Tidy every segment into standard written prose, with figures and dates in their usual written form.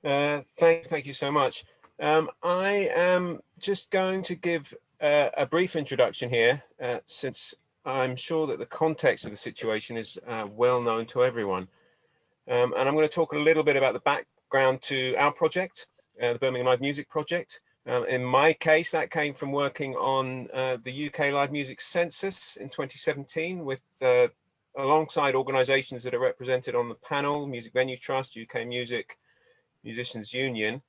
Thank you so much. I am just going to give a brief introduction here, since I'm sure that the context of the situation is well known to everyone. And I'm going to talk a little bit about the background to our project, the Birmingham Live Music Project. In my case, that came from working on the UK Live Music Census in 2017 with alongside organisations that are represented on the panel: Music Venue Trust, UK Music, Musicians Union,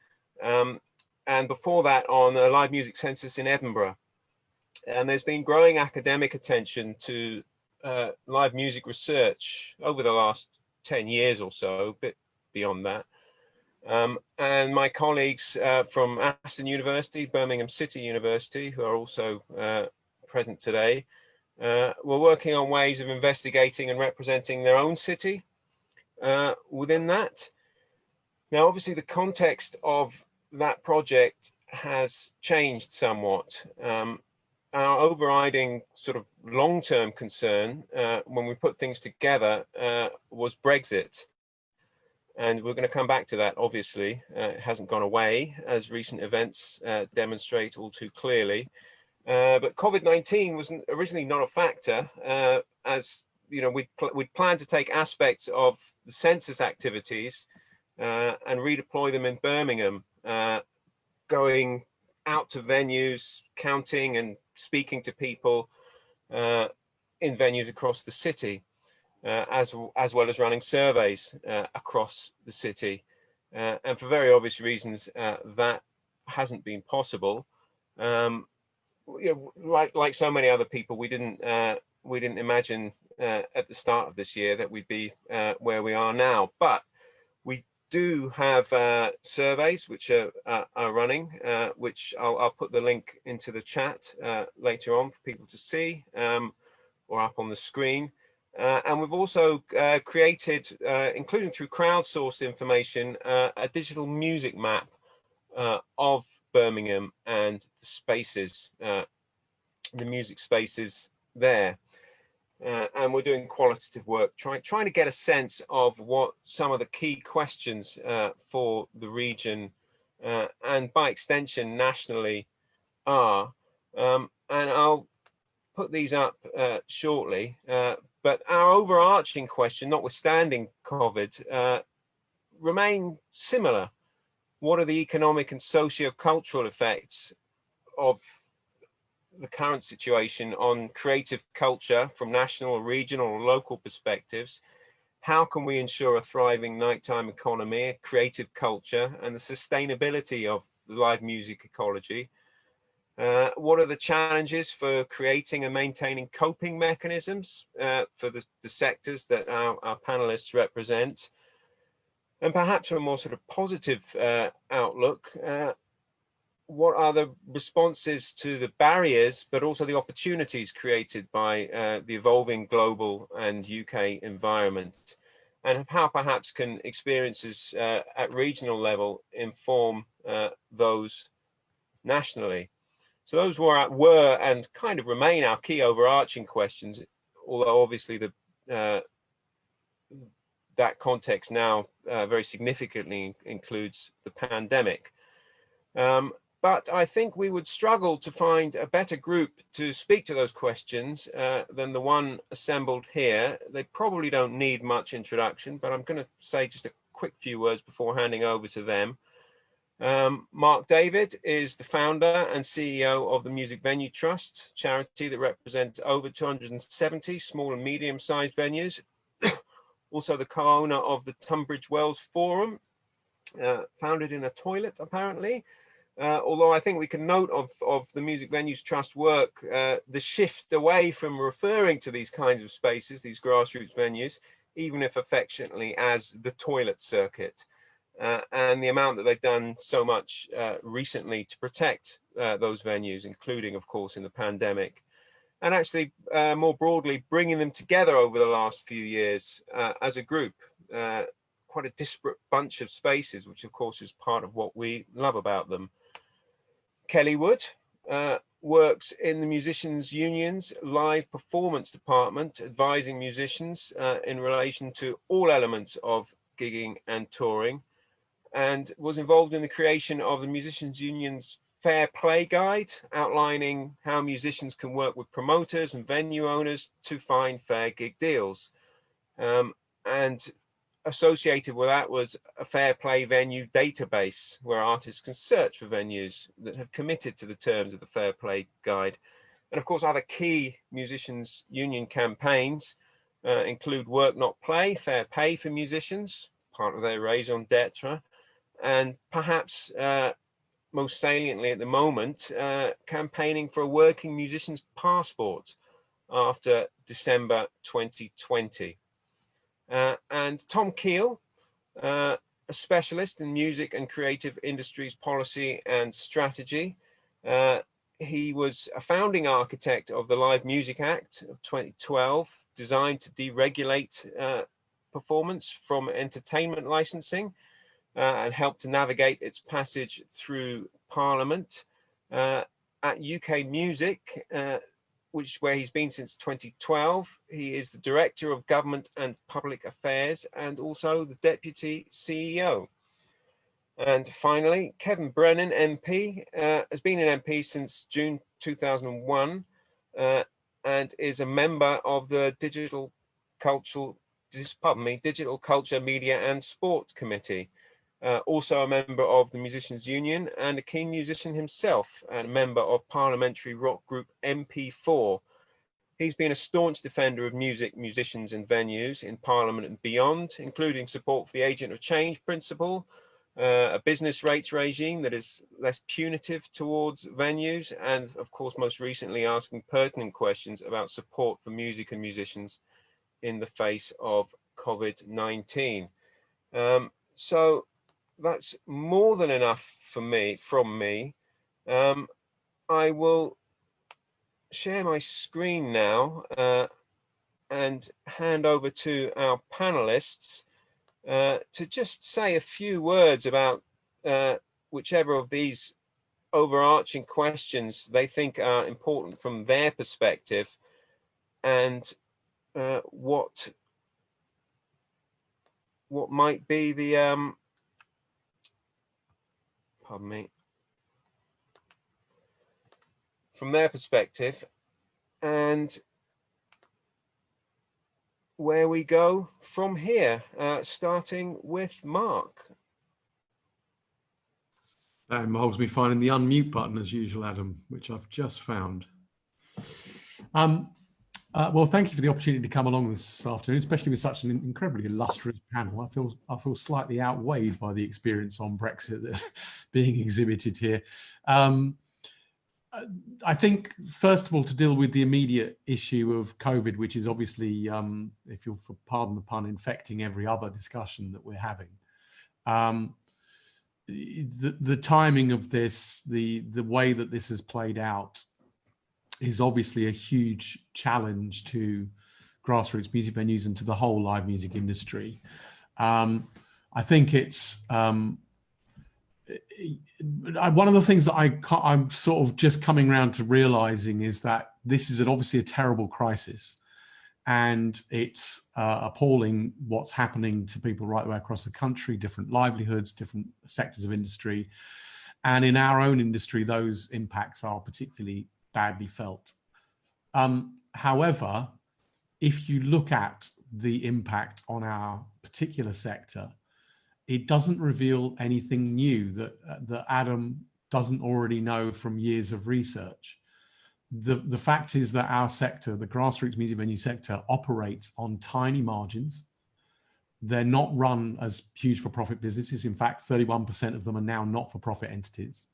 and before that on a live music census in Edinburgh. And there's been growing academic attention to live music research over the last 10 years or so, a bit beyond that. And my colleagues from Aston University, Birmingham City University, who are also present today, were working on ways of investigating and representing their own city within that. Now, obviously, the context of that project has changed somewhat. Our overriding sort of long-term concern when we put things together was Brexit. And we're going to come back to that, obviously. It hasn't gone away, as recent events demonstrate all too clearly. But COVID-19 was originally not a factor, as you know, we'd planned to take aspects of the census activities and redeploy them in Birmingham, going out to venues, counting and speaking to people in venues across the city, as well as running surveys across the city. And for very obvious reasons, that hasn't been possible. You know, like so many other people, we didn't imagine at the start of this year that we'd be where we are now. But we do have surveys which are running, which I'll put the link into the chat later on for people to see, or up on the screen. And we've also created, including through crowdsourced information, a digital music map of Birmingham and the spaces, the music spaces there. And we're doing qualitative work, trying to get a sense of what some of the key questions for the region and by extension nationally are. And I'll put these up shortly. But our overarching question, notwithstanding COVID, remain similar. What are the economic and socio-cultural effects of the current situation on creative culture from national, regional, or local perspectives? How can we ensure a thriving nighttime economy, creative culture, and the sustainability of the live music ecology? What are the challenges for creating and maintaining coping mechanisms for the sectors that our panelists represent? And perhaps from a more sort of positive outlook, what are the responses to the barriers, but also the opportunities created by the evolving global and UK environment? And how perhaps can experiences at regional level inform those nationally? So those were and kind of remain our key overarching questions, although obviously that context now very significantly includes the pandemic. But I think we would struggle to find a better group to speak to those questions than the one assembled here. They probably don't need much introduction, but I'm going to say just a quick few words before handing over to them. Mark Davyd is the founder and CEO of the Music Venue Trust, charity that represents over 270 small and medium-sized venues. Also the co-owner of the Tunbridge Wells Forum, founded in a toilet apparently. Although I think we can note of the Music Venues Trust work, the shift away from referring to these kinds of spaces, these grassroots venues, even if affectionately as the toilet circuit. And the amount that they've done so much recently to protect those venues, including, of course, in the pandemic, and actually more broadly bringing them together over the last few years as a group, quite a disparate bunch of spaces, which of course is part of what we love about them. Kelly Wood works in the Musicians Union's live performance department, advising musicians in relation to all elements of gigging and touring. and was involved in the creation of the Musicians Union's Fair Play Guide, outlining how musicians can work with promoters and venue owners to find fair gig deals. And associated with that was a fair play venue database where artists can search for venues that have committed to the terms of the Fair Play Guide. And of course, other key Musicians Union campaigns include Work Not Play, fair pay for musicians, part of their raison d'etre, and perhaps most saliently at the moment, campaigning for a working musician's passport after December 2020. And Tom Kiehl, a specialist in music and creative industries policy and strategy. He was a founding architect of the Live Music Act of 2012, designed to deregulate performance from entertainment licensing and help to navigate its passage through Parliament. At UK Music, where he's been since 2012. He is the Director of Government and Public Affairs and also the Deputy CEO. And finally, Brennan MP has been an MP since June 2001 and is a member of the Digital Culture, Media and Sport Committee. Also a member of the Musicians Union and a keen musician himself, and a member of parliamentary rock group MP4. He's been a staunch defender of music, musicians and venues in Parliament and beyond, including support for the Agent of Change principle, a business rates regime that is less punitive towards venues, and of course, most recently asking pertinent questions about support for music and musicians in the face of COVID-19. So that's more than enough from me. I will share my screen now and hand over to our panelists to just say a few words about whichever of these overarching questions they think are important from their perspective, and what might be the pardon me, from their perspective, and where we go from here, starting with Mark. That involves me finding the unmute button as usual, Adam, which I've just found. Well, thank you for the opportunity to come along this afternoon, especially with such an incredibly illustrious panel. I feel slightly outweighed by the experience on Brexit that's being exhibited here. I think, first of all, to deal with the immediate issue of COVID, which is obviously, if you'll pardon the pun, infecting every other discussion that we're having. The timing of this, the way that this has played out, is obviously a huge challenge to grassroots music venues and to the whole live music industry. I think it's one of the things that I'm sort of just coming around to realizing is that this is obviously a terrible crisis, and it's appalling what's happening to people right the way across the country, different livelihoods, different sectors of industry. And in our own industry, those impacts are particularly badly felt. However, if you look at the impact on our particular sector, it doesn't reveal anything new that Adam doesn't already know from years of research. The fact is that our sector, the grassroots music venue sector, operates on tiny margins. They're not run as huge for-profit businesses. In fact, 31% of them are now not-for-profit entities.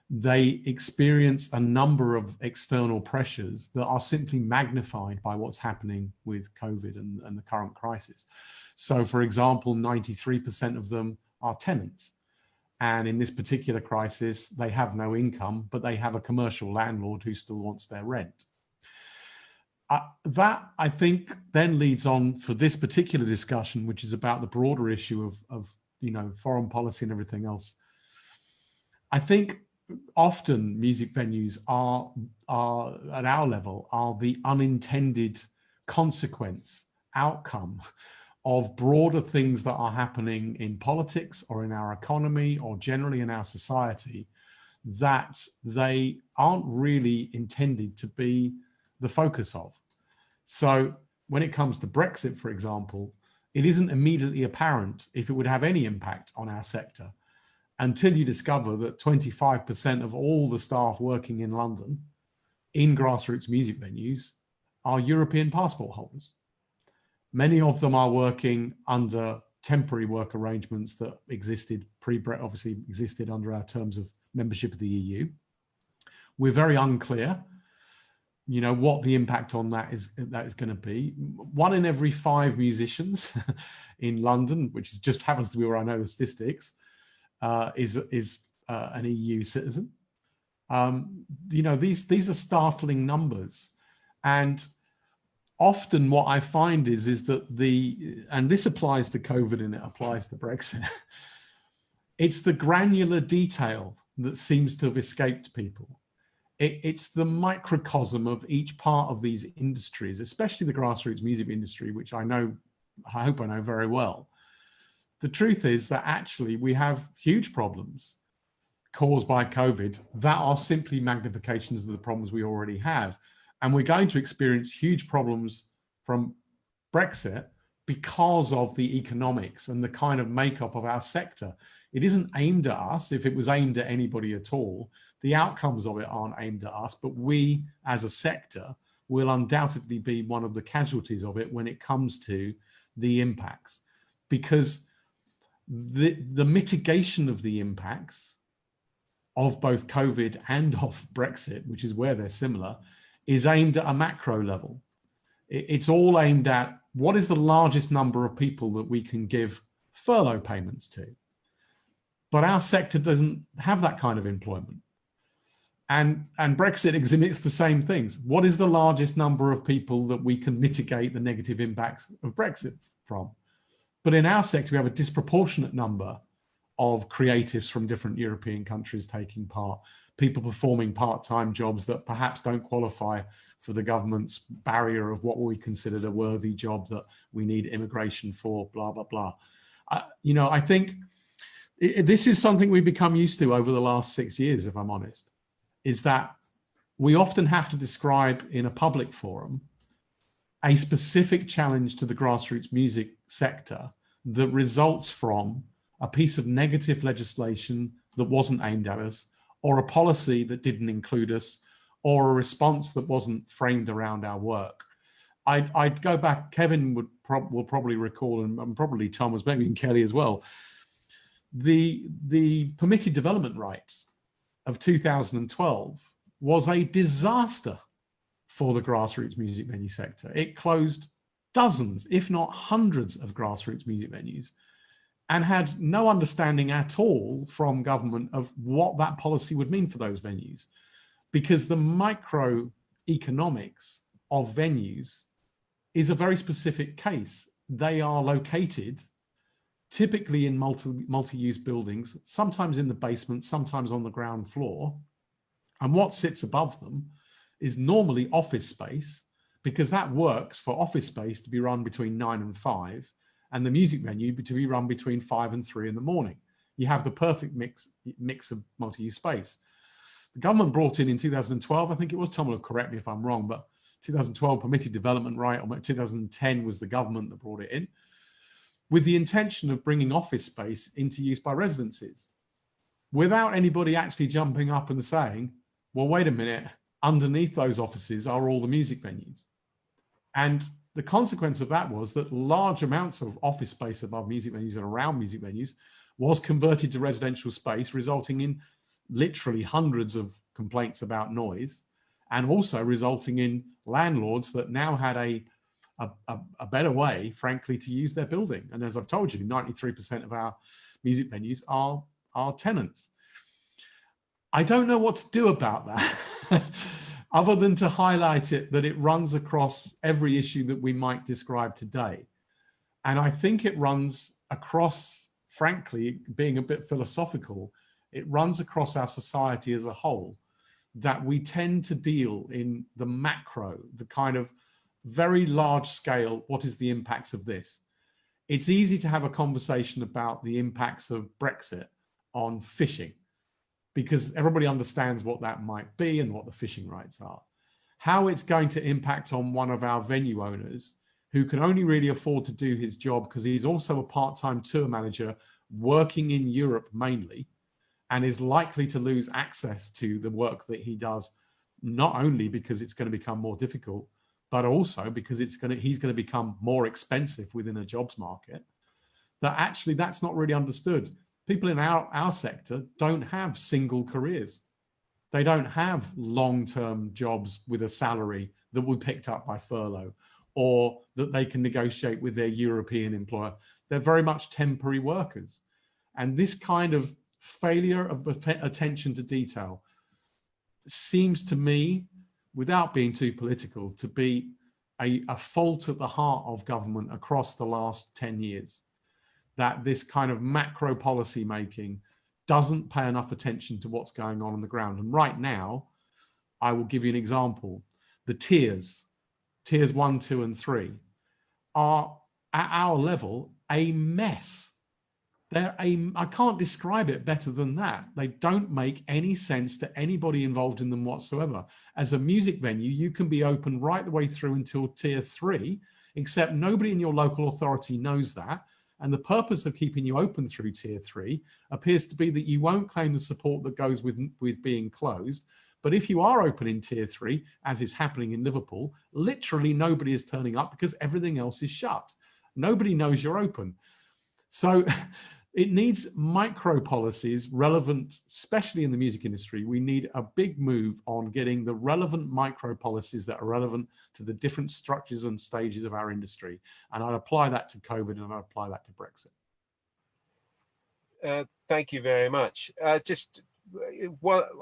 They experience a number of external pressures that are simply magnified by what's happening with COVID and the current crisis. So, for example, 93% of them are tenants. And in this particular crisis, they have no income, but they have a commercial landlord who still wants their rent. That, I think, then leads on for this particular discussion, which is about the broader issue of foreign policy and everything else. I think often music venues are at our level, are the unintended outcome of broader things that are happening in politics or in our economy or generally in our society that they aren't really intended to be the focus of. So when it comes to Brexit, for example, it isn't immediately apparent if it would have any impact on our sector until you discover that 25% of all the staff working in London in grassroots music venues are European passport holders. Many of them are working under temporary work arrangements that existed obviously existed under our terms of membership of the EU. We're very unclear, you know, what the impact on that is going to be. 1 in every 5 musicians in London, which just happens to be where I know the statistics, is an EU citizen. You know, these are startling numbers, and often what I find is that and this applies to COVID and it applies to Brexit, it's the granular detail that seems to have escaped people. It's the microcosm of each part of these industries, especially the grassroots music industry, which I hope I know very well. The truth is that actually we have huge problems caused by COVID that are simply magnifications of the problems we already have. And we're going to experience huge problems from Brexit because of the economics and the kind of makeup of our sector. It isn't aimed at us. If it was aimed at anybody at all, the outcomes of it aren't aimed at us, but we as a sector will undoubtedly be one of the casualties of it when it comes to the impacts, because the mitigation of the impacts of both COVID and of Brexit, which is where they're similar, is aimed at a macro level. It's all aimed at what is the largest number of people that we can give furlough payments to. But our sector doesn't have that kind of employment. And Brexit exhibits the same things. What is the largest number of people that we can mitigate the negative impacts of Brexit from? But in our sector, we have a disproportionate number of creatives from different European countries taking part, people performing part-time jobs that perhaps don't qualify for the government's barrier of what we considered a worthy job that we need immigration for, blah, blah, blah. You know, I think this is something we've become used to over the last 6 years, if I'm honest, is that we often have to describe in a public forum a specific challenge to the grassroots music sector that results from a piece of negative legislation that wasn't aimed at us, or a policy that didn't include us, or a response that wasn't framed around our work. I'd go back, Kevin will probably recall, and probably Thomas, maybe and Kelly as well, the permitted development rights of 2012 was a disaster for the grassroots music venue sector. It closed dozens, if not hundreds, of grassroots music venues, and had no understanding at all from government of what that policy would mean for those venues, because the microeconomics of venues is a very specific case. They are located typically in multi-use buildings, sometimes in the basement, sometimes on the ground floor. And what sits above them is normally office space, because that works for office space to be run between 9 and 5, and the music venue to be run between 5 and 3 in the morning. You have the perfect mix of multi-use space. The government brought in 2012, I think it was, Tom will correct me if I'm wrong, but 2012 permitted development right, or 2010 was the government that brought it in, with the intention of bringing office space into use by residences, without anybody actually jumping up and saying, well, wait a minute, underneath those offices are all the music venues. And the consequence of that was that large amounts of office space above music venues and around music venues was converted to residential space, resulting in literally hundreds of complaints about noise, and also resulting in landlords that now had a better way, frankly, to use their building. And as I've told you, 93% of our music venues are tenants. I don't know what to do about that, other than to highlight it, that it runs across every issue that we might describe today. And I think it runs across, frankly, being a bit philosophical, it runs across our society as a whole, that we tend to deal in the macro, the kind of very large scale, what is the impacts of this, it's easy to have a conversation about the impacts of Brexit on fishing, because everybody understands what that might be and what the fishing rights are. How it's going to impact on one of our venue owners who can only really afford to do his job because he's also a part-time tour manager working in Europe mainly, and is likely to lose access to the work that he does, not only because it's going to become more difficult, but also because he's going to become more expensive within a jobs market, that actually that's not really understood. People in our sector don't have single careers. They don't have long-term jobs with a salary that will be picked up by furlough, or that they can negotiate with their European employer. They're very much temporary workers. And this kind of failure of attention to detail seems to me, without being too political, to be a fault at the heart of government across the last 10 years. That this kind of macro policy making doesn't pay enough attention to what's going on the ground. And right now, I will give you an example. The tiers 1, 2, and 3 are at our level a mess. I can't describe it better than that. They don't make any sense to anybody involved in them whatsoever. As a music venue, you can be open right the way through until tier 3, except nobody in your local authority knows that. And the purpose of keeping you open through tier 3 appears to be that you won't claim the support that goes with being closed. But if you are open in tier 3, as is happening in Liverpool, literally nobody is turning up because everything else is shut. Nobody knows you're open. So it needs micro policies relevant, especially in the music industry. We need a big move on getting the relevant micro policies that are relevant to the different structures and stages of our industry. And I'd apply that to COVID, and I'd apply that to Brexit. Thank you very much. Just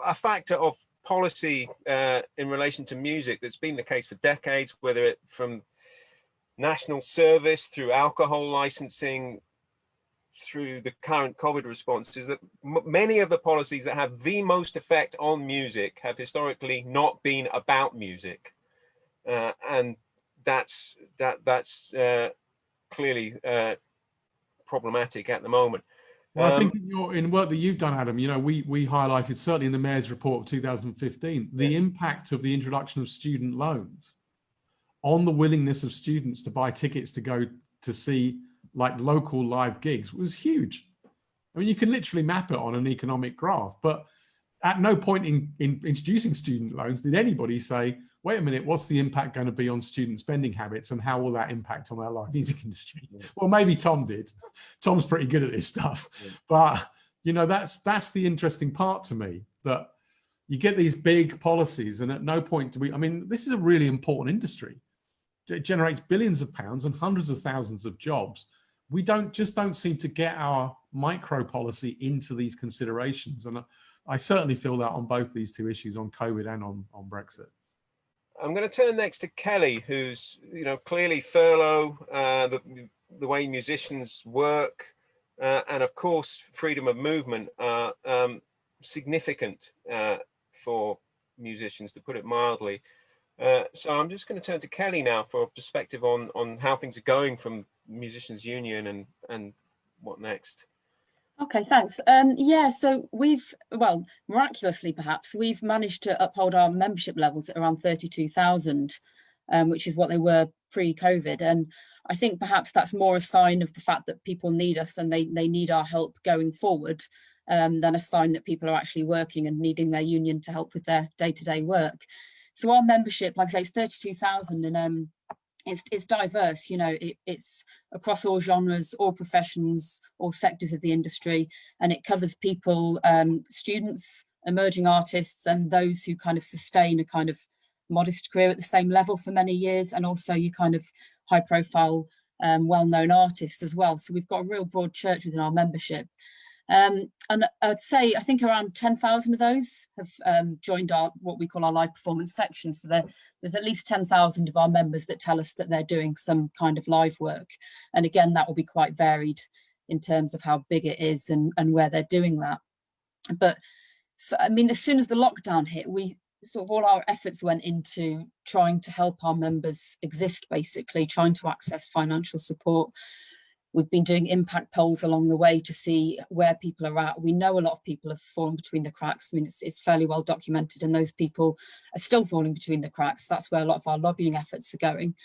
a factor of policy in relation to music that's been the case for decades, whether it from national service through alcohol licensing, through the current COVID responses, that many of the policies that have the most effect on music have historically not been about music, and that's clearly problematic at the moment. Well, I think in work that you've done, Adam, you know, we highlighted, certainly in the Mayor's report of 2015, the impact of the introduction of student loans on the willingness of students to buy tickets to go to see like local live gigs was huge. I mean, you can literally map it on an economic graph, but at no point in introducing student loans did anybody say, wait a minute, what's the impact going to be on student spending habits and how will that impact on our live music industry? Well, maybe Tom did. Tom's pretty good at this stuff. But, you know, that's the interesting part to me, that you get these big policies and at no point do we, I mean, this is a really important industry. It generates billions of pounds and hundreds of thousands of jobs. We don't seem to get our micro policy into these considerations. And I certainly feel that on both these two issues, on COVID and on Brexit. I'm going to turn next to Kelly, who's, you know, clearly furlough, the way musicians work, and of course, freedom of movement are significant for musicians, to put it mildly. So I'm just going to turn to Kelly now for a perspective on how things are going from Musicians Union and what next. Okay, thanks. Yeah, so well, miraculously perhaps, we've managed to uphold our membership levels at around 32,000, which is what they were pre-COVID. And I think perhaps that's more a sign of the fact that people need us and they need our help going forward, than a sign that people are actually working and needing their union to help with their day-to-day work. So our membership, like I say, is 32,000, and it's diverse, you know, it's across all genres, all professions, all sectors of the industry, and it covers people, students, emerging artists, and those who kind of sustain a kind of modest career at the same level for many years, and also your kind of high profile, well-known artists as well. So we've got a real broad church within our membership. And I'd say, I think around 10,000 of those have joined what we call our live performance section. So there's at least 10,000 of our members that tell us that they're doing some kind of live work. And again, that will be quite varied in terms of how big it is and where they're doing that. But I mean, as soon as the lockdown hit, we sort of all our efforts went into trying to help our members exist, basically trying to access financial support. We've been doing impact polls along the way to see where people are at. We know a lot of people have fallen between the cracks. I mean, it's fairly well documented, and those people are still falling between the cracks. That's where a lot of our lobbying efforts are going.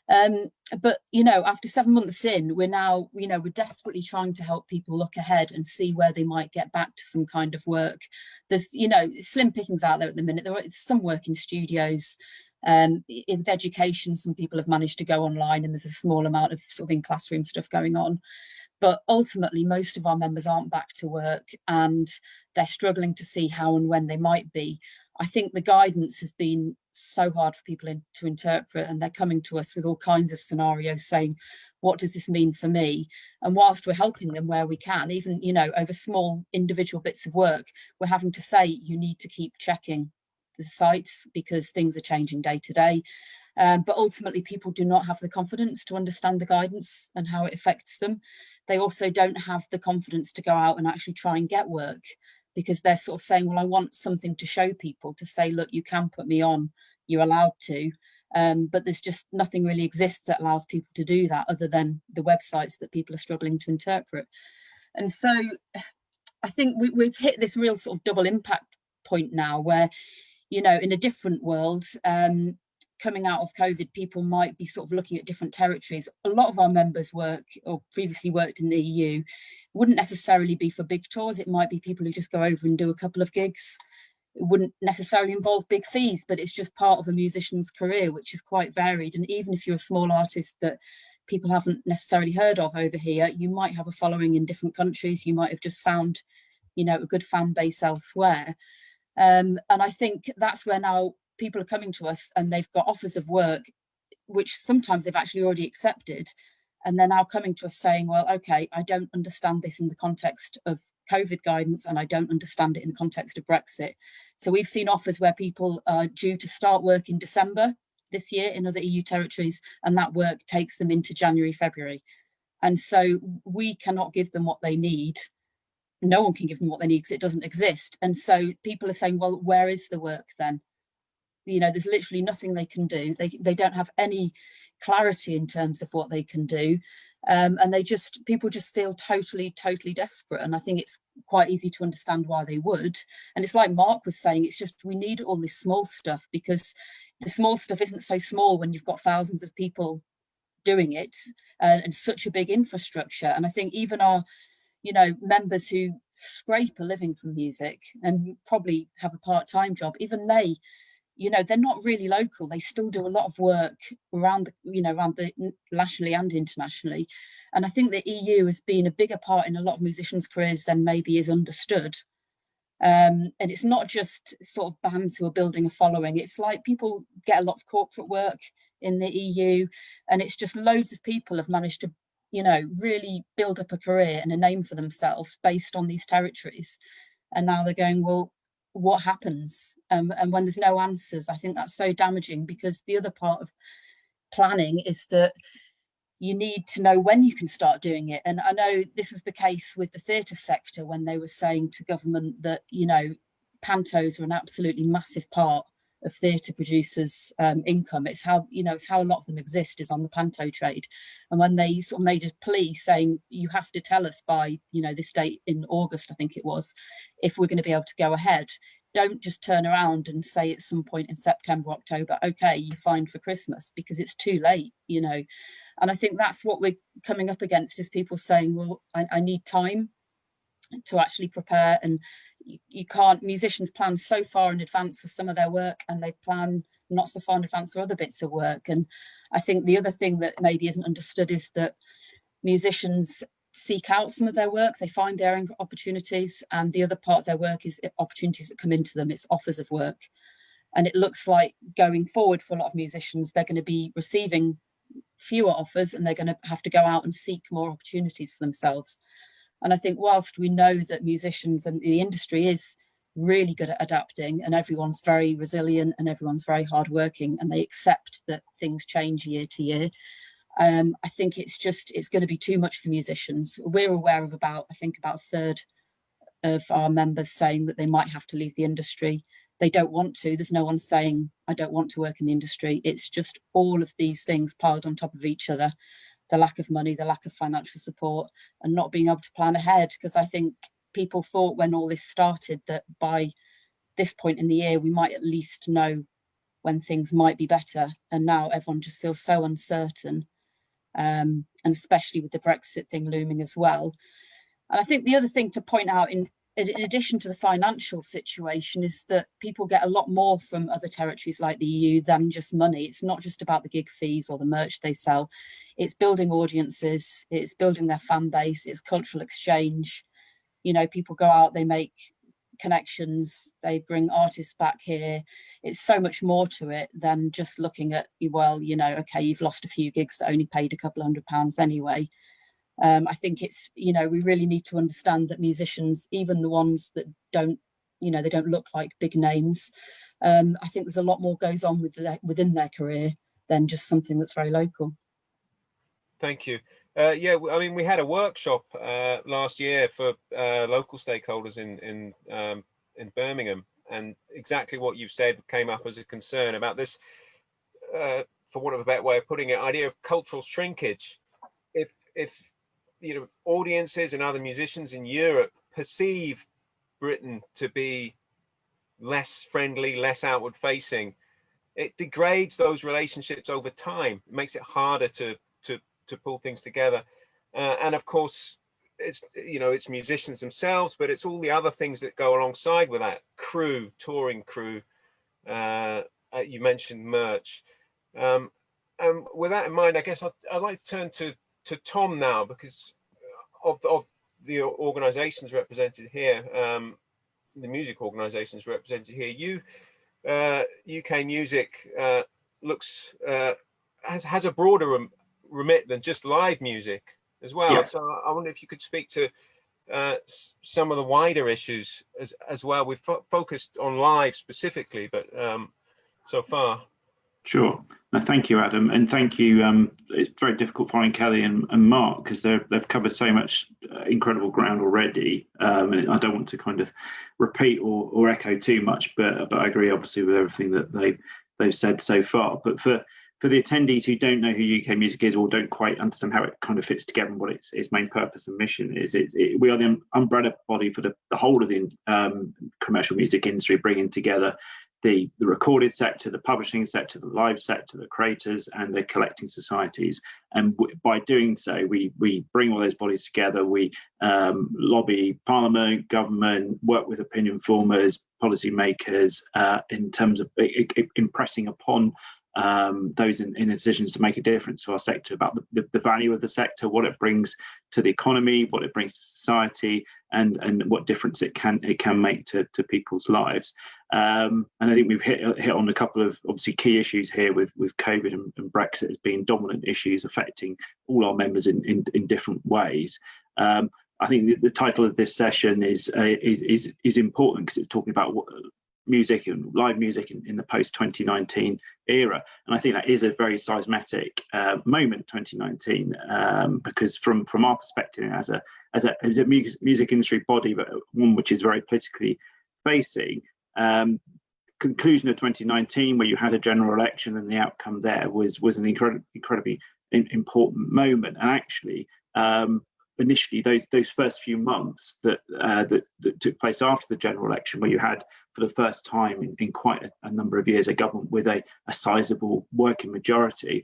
But, you know, after 7 months in, we're now, you know, we're desperately trying to help people look ahead and see where they might get back to some kind of work. There's, you know, slim pickings out there at the minute. There are some work in studios. With education, some people have managed to go online, and there's a small amount of sort of in classroom stuff going on. But ultimately, most of our members aren't back to work, and they're struggling to see how and when they might be. I think the guidance has been so hard for people to interpret, and they're coming to us with all kinds of scenarios saying, what does this mean for me? And whilst we're helping them where we can, even, you know, over small individual bits of work, we're having to say, you need to keep checking the sites because things are changing day to day. But ultimately, people do not have the confidence to understand the guidance and how it affects them. They also don't have the confidence to go out and actually try and get work, because they're sort of saying, well, I want something to show people to say, look, you can put me on, you're allowed to. But there's just nothing really exists that allows people to do that other than the websites that people are struggling to interpret. And so I think we've hit this real sort of double impact point now where, you know, in a different world, coming out of COVID, people might be sort of looking at different territories. A lot of our members work or previously worked in the EU. Wouldn't necessarily be for big tours. It might be people who just go over and do a couple of gigs. It wouldn't necessarily involve big fees, but it's just part of a musician's career, which is quite varied. And even if you're a small artist that people haven't necessarily heard of over here, you might have a following in different countries. You might have just found, you know, a good fan base elsewhere. And I think that's where now people are coming to us and they've got offers of work, which sometimes they've actually already accepted. And they're now coming to us saying, well, okay, I don't understand this in the context of COVID guidance, and I don't understand it in the context of Brexit. So we've seen offers where people are due to start work in December this year in other EU territories, and that work takes them into January, February. And so we cannot give them what they need. No one can give them what they need because it doesn't exist. And so people are saying, well, where is the work then? You know, there's literally nothing they can do. They don't have any clarity in terms of what they can do. And people just feel totally desperate. And I think it's quite easy to understand why they would. And it's like Mark was saying, it's just, we need all this small stuff, because the small stuff isn't so small when you've got thousands of people doing it and such a big infrastructure. And I think even our, you know, members who scrape a living from music and probably have a part-time job, even they, you know, they're not really local. They still do a lot of work around the, you know, around the nationally and internationally. And I think the EU has been a bigger part in a lot of musicians' careers than maybe is understood. And it's not just sort of bands who are building a following. It's like people get a lot of corporate work in the EU, and it's just loads of people have managed to, you know, really build up a career and a name for themselves based on these territories. And now they're going, well, what happens? And when there's no answers, I think that's so damaging, because the other part of planning is that you need to know when you can start doing it. And I know this was the case with the theatre sector when they were saying to government that, you know, pantos are an absolutely massive part of theatre producers' income. It's how, you know, it's how a lot of them exist, is on the panto trade. And when they sort of made a plea saying, you have to tell us by, you know, this date in August, I think it was, if we're going to be able to go ahead, don't just turn around and say at some point in September, October, okay, you're fine for Christmas, because it's too late, you know. And I think that's what we're coming up against, is people saying, well, I need time to actually prepare. And you can't, musicians plan so far in advance for some of their work, and they plan not so far in advance for other bits of work. And I think the other thing that maybe isn't understood is that musicians seek out some of their work, they find their own opportunities, and the other part of their work is opportunities that come into them, it's offers of work. And it looks like going forward for a lot of musicians, they're going to be receiving fewer offers, and they're going to have to go out and seek more opportunities for themselves. And I think whilst we know that musicians and the industry is really good at adapting, and everyone's very resilient and everyone's very hardworking, and they accept that things change year to year, I think it's going to be too much for musicians. We're aware of about a third of our members saying that they might have to leave the industry. They don't want to. There's no one saying, I don't want to work in the industry. It's just all of these things piled on top of each other the lack of money, the lack of financial support, and not being able to plan ahead. Because I think people thought when all this started that by this point in the year we might at least know when things might be better, and now everyone just feels so uncertain, and especially with the Brexit thing looming as well. And I think the other thing to point out in addition to the financial situation is that people get a lot more from other territories like the EU than just money. It's not just about the gig fees or the merch they sell. It's building audiences, it's building their fan base, it's cultural exchange. You know, people go out, they make connections, they bring artists back here. It's so much more to it than just looking at, well, you know, okay, you've lost a few gigs that only paid a couple £100 anyway. I think it's, you know, we really need to understand that musicians, even the ones that don't, you know, they don't look like big names, I think there's a lot more goes on within their career than just something that's very local. Thank you. Yeah, I mean, we had a workshop last year for local stakeholders in Birmingham, and exactly what you've said came up as a concern about this, for want of a better way of putting it, idea of cultural shrinkage. If you know, audiences and other musicians in Europe perceive Britain to be less friendly, less outward facing, it degrades those relationships over time. It makes it harder to pull things together. And of course, it's, you know, it's musicians themselves, but it's all the other things that go alongside with that: crew, touring crew. You mentioned merch. And with that in mind, I guess I'd like to turn to Tom now, because of the organisations represented here, the music organisations represented here. UK Music has a broader remit than just live music as well. Yeah. So I wonder if you could speak to some of the wider issues as well. We've focused on live specifically, but so far. Sure. No, thank you, Adam, and thank you. It's very difficult finding Kelly and Mark, because they've covered so much incredible ground already. And I don't want to kind of repeat or echo too much, but I agree obviously with everything that they've said so far. But for the attendees who don't know who UK Music is or don't quite understand how it kind of fits together and what its main purpose and mission is, we are the umbrella body for the whole of the commercial music industry, bringing together the recorded sector, the publishing sector, the live sector, the creators, and the collecting societies. And by doing so, we bring all those bodies together. We lobby Parliament, government, work with opinion formers, policymakers, in terms of impressing upon those in decisions to make a difference to our sector about the value of the sector, what it brings to the economy, what it brings to society, and what difference it can make to people's lives. And I think we've hit on a couple of obviously key issues here with COVID and Brexit as being dominant issues affecting all our members in different ways. I think the title of this session is important because it's talking about music and live music in the post-2019 era, and I think that is a very seismic moment, 2019, because from our perspective as a music industry body, but one which is very politically facing, conclusion of 2019, where you had a general election and the outcome there was an incredibly important moment. And actually, initially those first few months that took place after the general election, where you had for the first time in quite a number of years a government with a sizable working majority,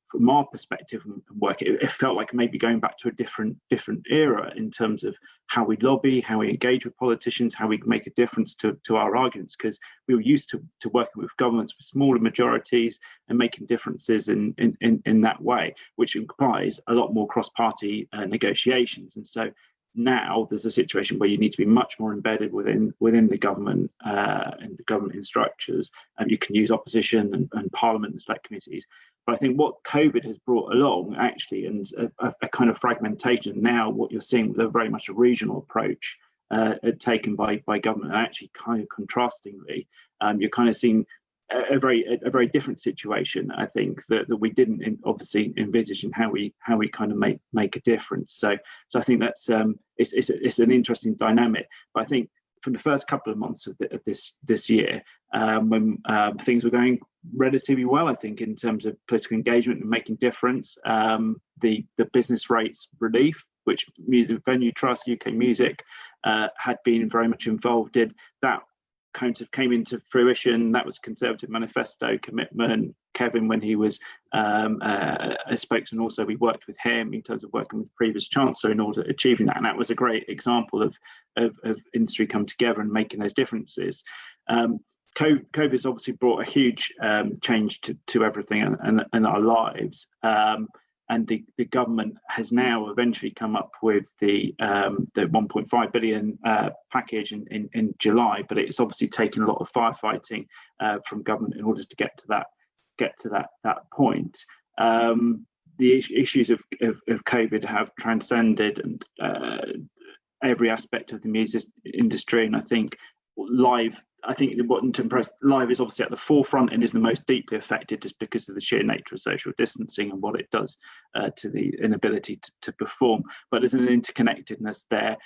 from our perspective and work, it felt like maybe going back to a different era in terms of how we lobby, how we engage with politicians, how we make a difference to our arguments, because we were used to working with governments with smaller majorities and making differences in that way, which implies a lot more cross-party negotiations. And so now there's a situation where you need to be much more embedded within the government and the government structures, and you can use opposition and parliament and select committees. But I think what COVID has brought along actually, and a kind of fragmentation, now what you're seeing with a very much a regional approach taken by government, and actually kind of contrastingly, you're kind of seeing a very different situation, I think, that we didn't obviously envisage in how we kind of make a difference. So I think that's it's an interesting dynamic. But I think from the first couple of months of this year, when things were going relatively well, I think, in terms of political engagement and making difference. The business rates relief, which Music Venue Trust, UK Music, had been very much involved in, that kind of came into fruition. That was Conservative manifesto commitment. Kevin, when he was a spokesman, also we worked with him in terms of working with the previous chancellor in order achieving that, and that was a great example of industry come together and making those differences. COVID has obviously brought a huge change to everything and our lives. And the government has now eventually come up with the 1.5 billion package in July, but it's obviously taken a lot of firefighting from government in order to get to that point. The issues of COVID have transcended and every aspect of the music industry, and I think live is obviously at the forefront and is the most deeply affected, just because of the sheer nature of social distancing and what it does to the inability to perform. But there's an interconnectedness there.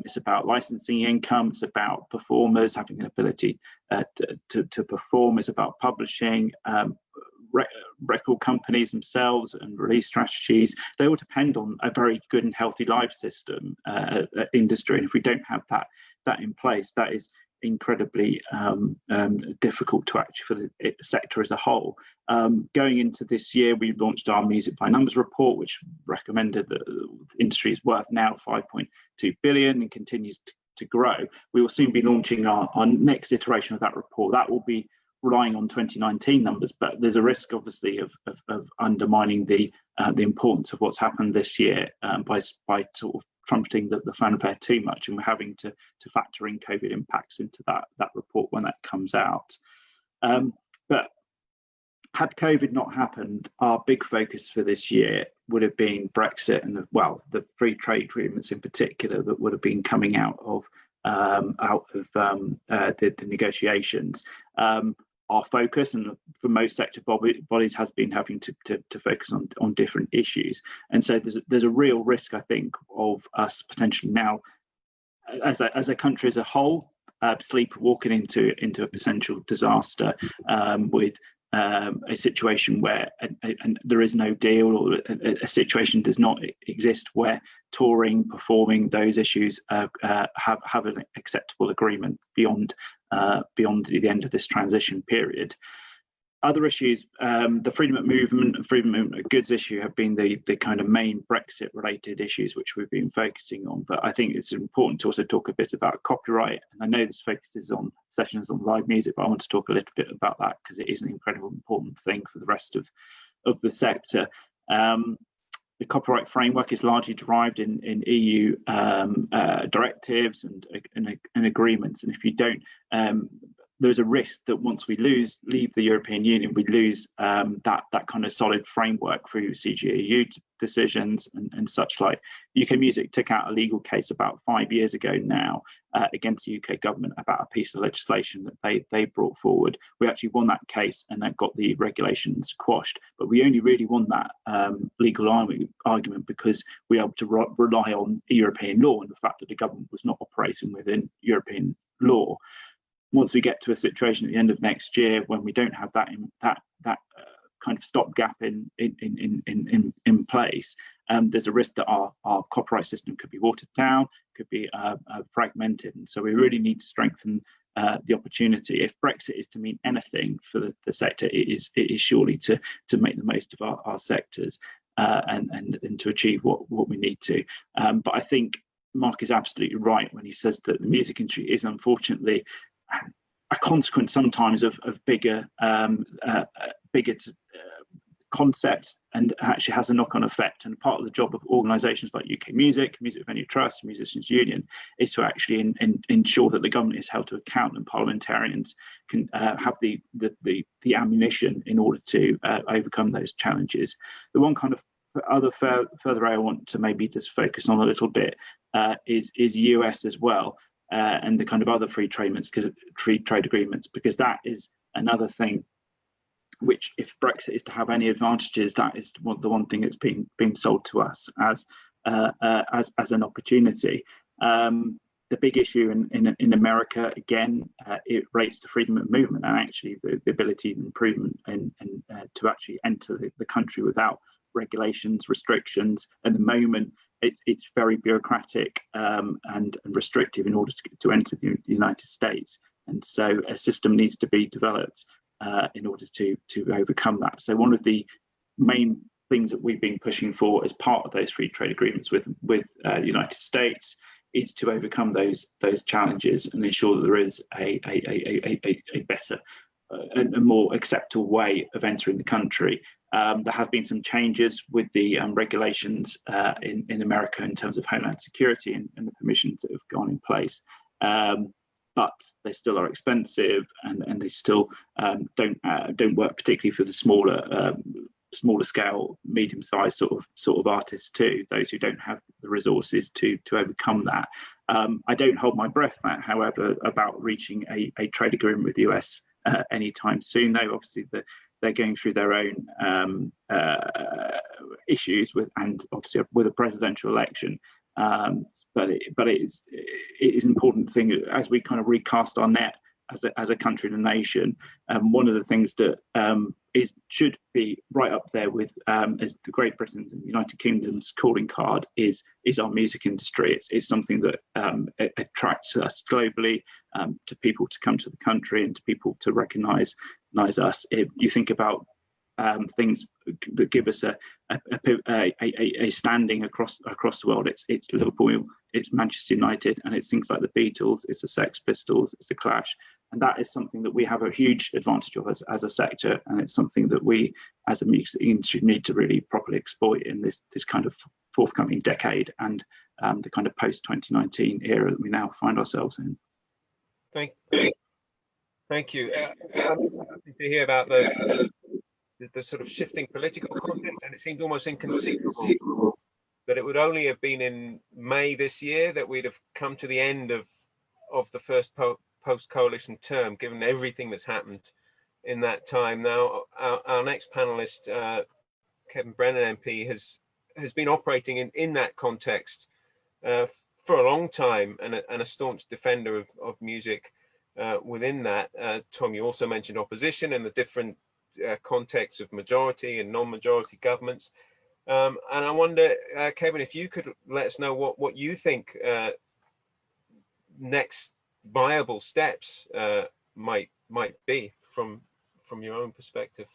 It's about licensing income, it's about performers having an ability to perform, it's about publishing, record companies themselves and release strategies. They all depend on a very good and healthy live system industry, and if we don't have that in place, that is incredibly difficult to actually for the sector as a whole. Going into this year, we launched our Music by Numbers report, which recommended that the industry is worth now 5.2 billion and continues to grow. We will soon be launching our next iteration of that report. That will be relying on 2019 numbers, but there's a risk, obviously, of undermining the importance of what's happened this year by sort of trumpeting the fanfare too much, and we're having to factor in COVID impacts into that report when that comes out. But had COVID not happened, our big focus for this year would have been Brexit and the free trade agreements in particular that would have been coming out of the negotiations. Our focus, and for most sector bodies, has been having to focus on different issues, and so there's a real risk, I think, of us potentially now, as a country as a whole, sleepwalking into a potential disaster with a situation where there is no deal, or a situation does not exist where touring, performing, those issues have an acceptable agreement beyond the end of this transition period. Other issues, the freedom of movement and freedom of goods issue have been the kind of main Brexit related issues which we've been focusing on, but I think it's important to also talk a bit about copyright. And I know this focuses on sessions on live music, but I want to talk a little bit about that because it is an incredibly important thing for the rest of the sector. The copyright framework is largely derived in EU directives and agreements, and if you don't, there's a risk that once we leave the European Union, we lose that kind of solid framework through CGEU decisions and such like. UK Music took out a legal case about 5 years ago now against the UK government about a piece of legislation that they brought forward. We actually won that case and that got the regulations quashed, but we only really won that legal argument because we were able to rely on European law and the fact that the government was not operating within European law. Once we get to a situation at the end of next year when we don't have that kind of stopgap in place, there's a risk that our copyright system could be watered down, could be fragmented, and so we really need to strengthen the opportunity. If Brexit is to mean anything for the sector, it is surely to make the most of our sectors and to achieve what we need to. But I think Mark is absolutely right when he says that the music industry is unfortunately a consequence sometimes of bigger concepts, and actually has a knock-on effect. And part of the job of organisations like UK Music, Music Venue Trust, Musicians Union, is to actually ensure that the government is held to account and parliamentarians can have the ammunition in order to overcome those challenges. The one kind of other further area I want to maybe just focus on a little bit is US as well. And the kind of other free trade agreements, because that is another thing which, if Brexit is to have any advantages, that is the one thing that's been sold to us as an opportunity. The big issue in America, again, it relates to freedom of movement and actually the ability and improvement and to actually enter the country without regulations, restrictions. At the moment, it's very bureaucratic and restrictive in order to enter the United States. And so a system needs to be developed in order to overcome that. So one of the main things that we've been pushing for as part of those free trade agreements with the United States is to overcome those challenges and ensure that there is a better and more acceptable way of entering the country. There have been some changes with the regulations in America in terms of homeland security and the permissions that have gone in place. But they still are expensive, and they still don't work particularly for the smaller scale, medium-sized sort of artists too. Those who don't have the resources to overcome that. I don't hold my breath, however, about reaching a trade agreement with the US anytime soon. Though obviously they're going through their own issues and obviously with a presidential election. But it is an important thing as we kind of recast our net as a country and a nation. One of the things that should be right up there with as the Great Britain's and United Kingdom's calling card is our music industry. It's something that attracts us globally, to people to come to the country and to people to recognise us. If you think about things that give us a standing across the world, it's Liverpool, it's Manchester United, and it's things like the Beatles, it's the Sex Pistols, it's the Clash, and that is something that we have a huge advantage of as a sector, and it's something that we as a music industry need to really properly exploit in this kind of forthcoming decade and the kind of post-2019 era that we now find ourselves in. Thank you. I'm happy to hear about the sort of shifting political context, and it seemed almost inconceivable that it would only have been in May this year that we'd have come to the end of the first post-coalition term, given everything that's happened in that time. Now, our next panelist, Brennan MP, has been operating in that context for a long time, and a staunch defender of music within that. Tom, you also mentioned opposition and the different contexts of majority and non-majority governments. And I wonder, Kevin, if you could let us know what you think next viable steps might be from your own perspective.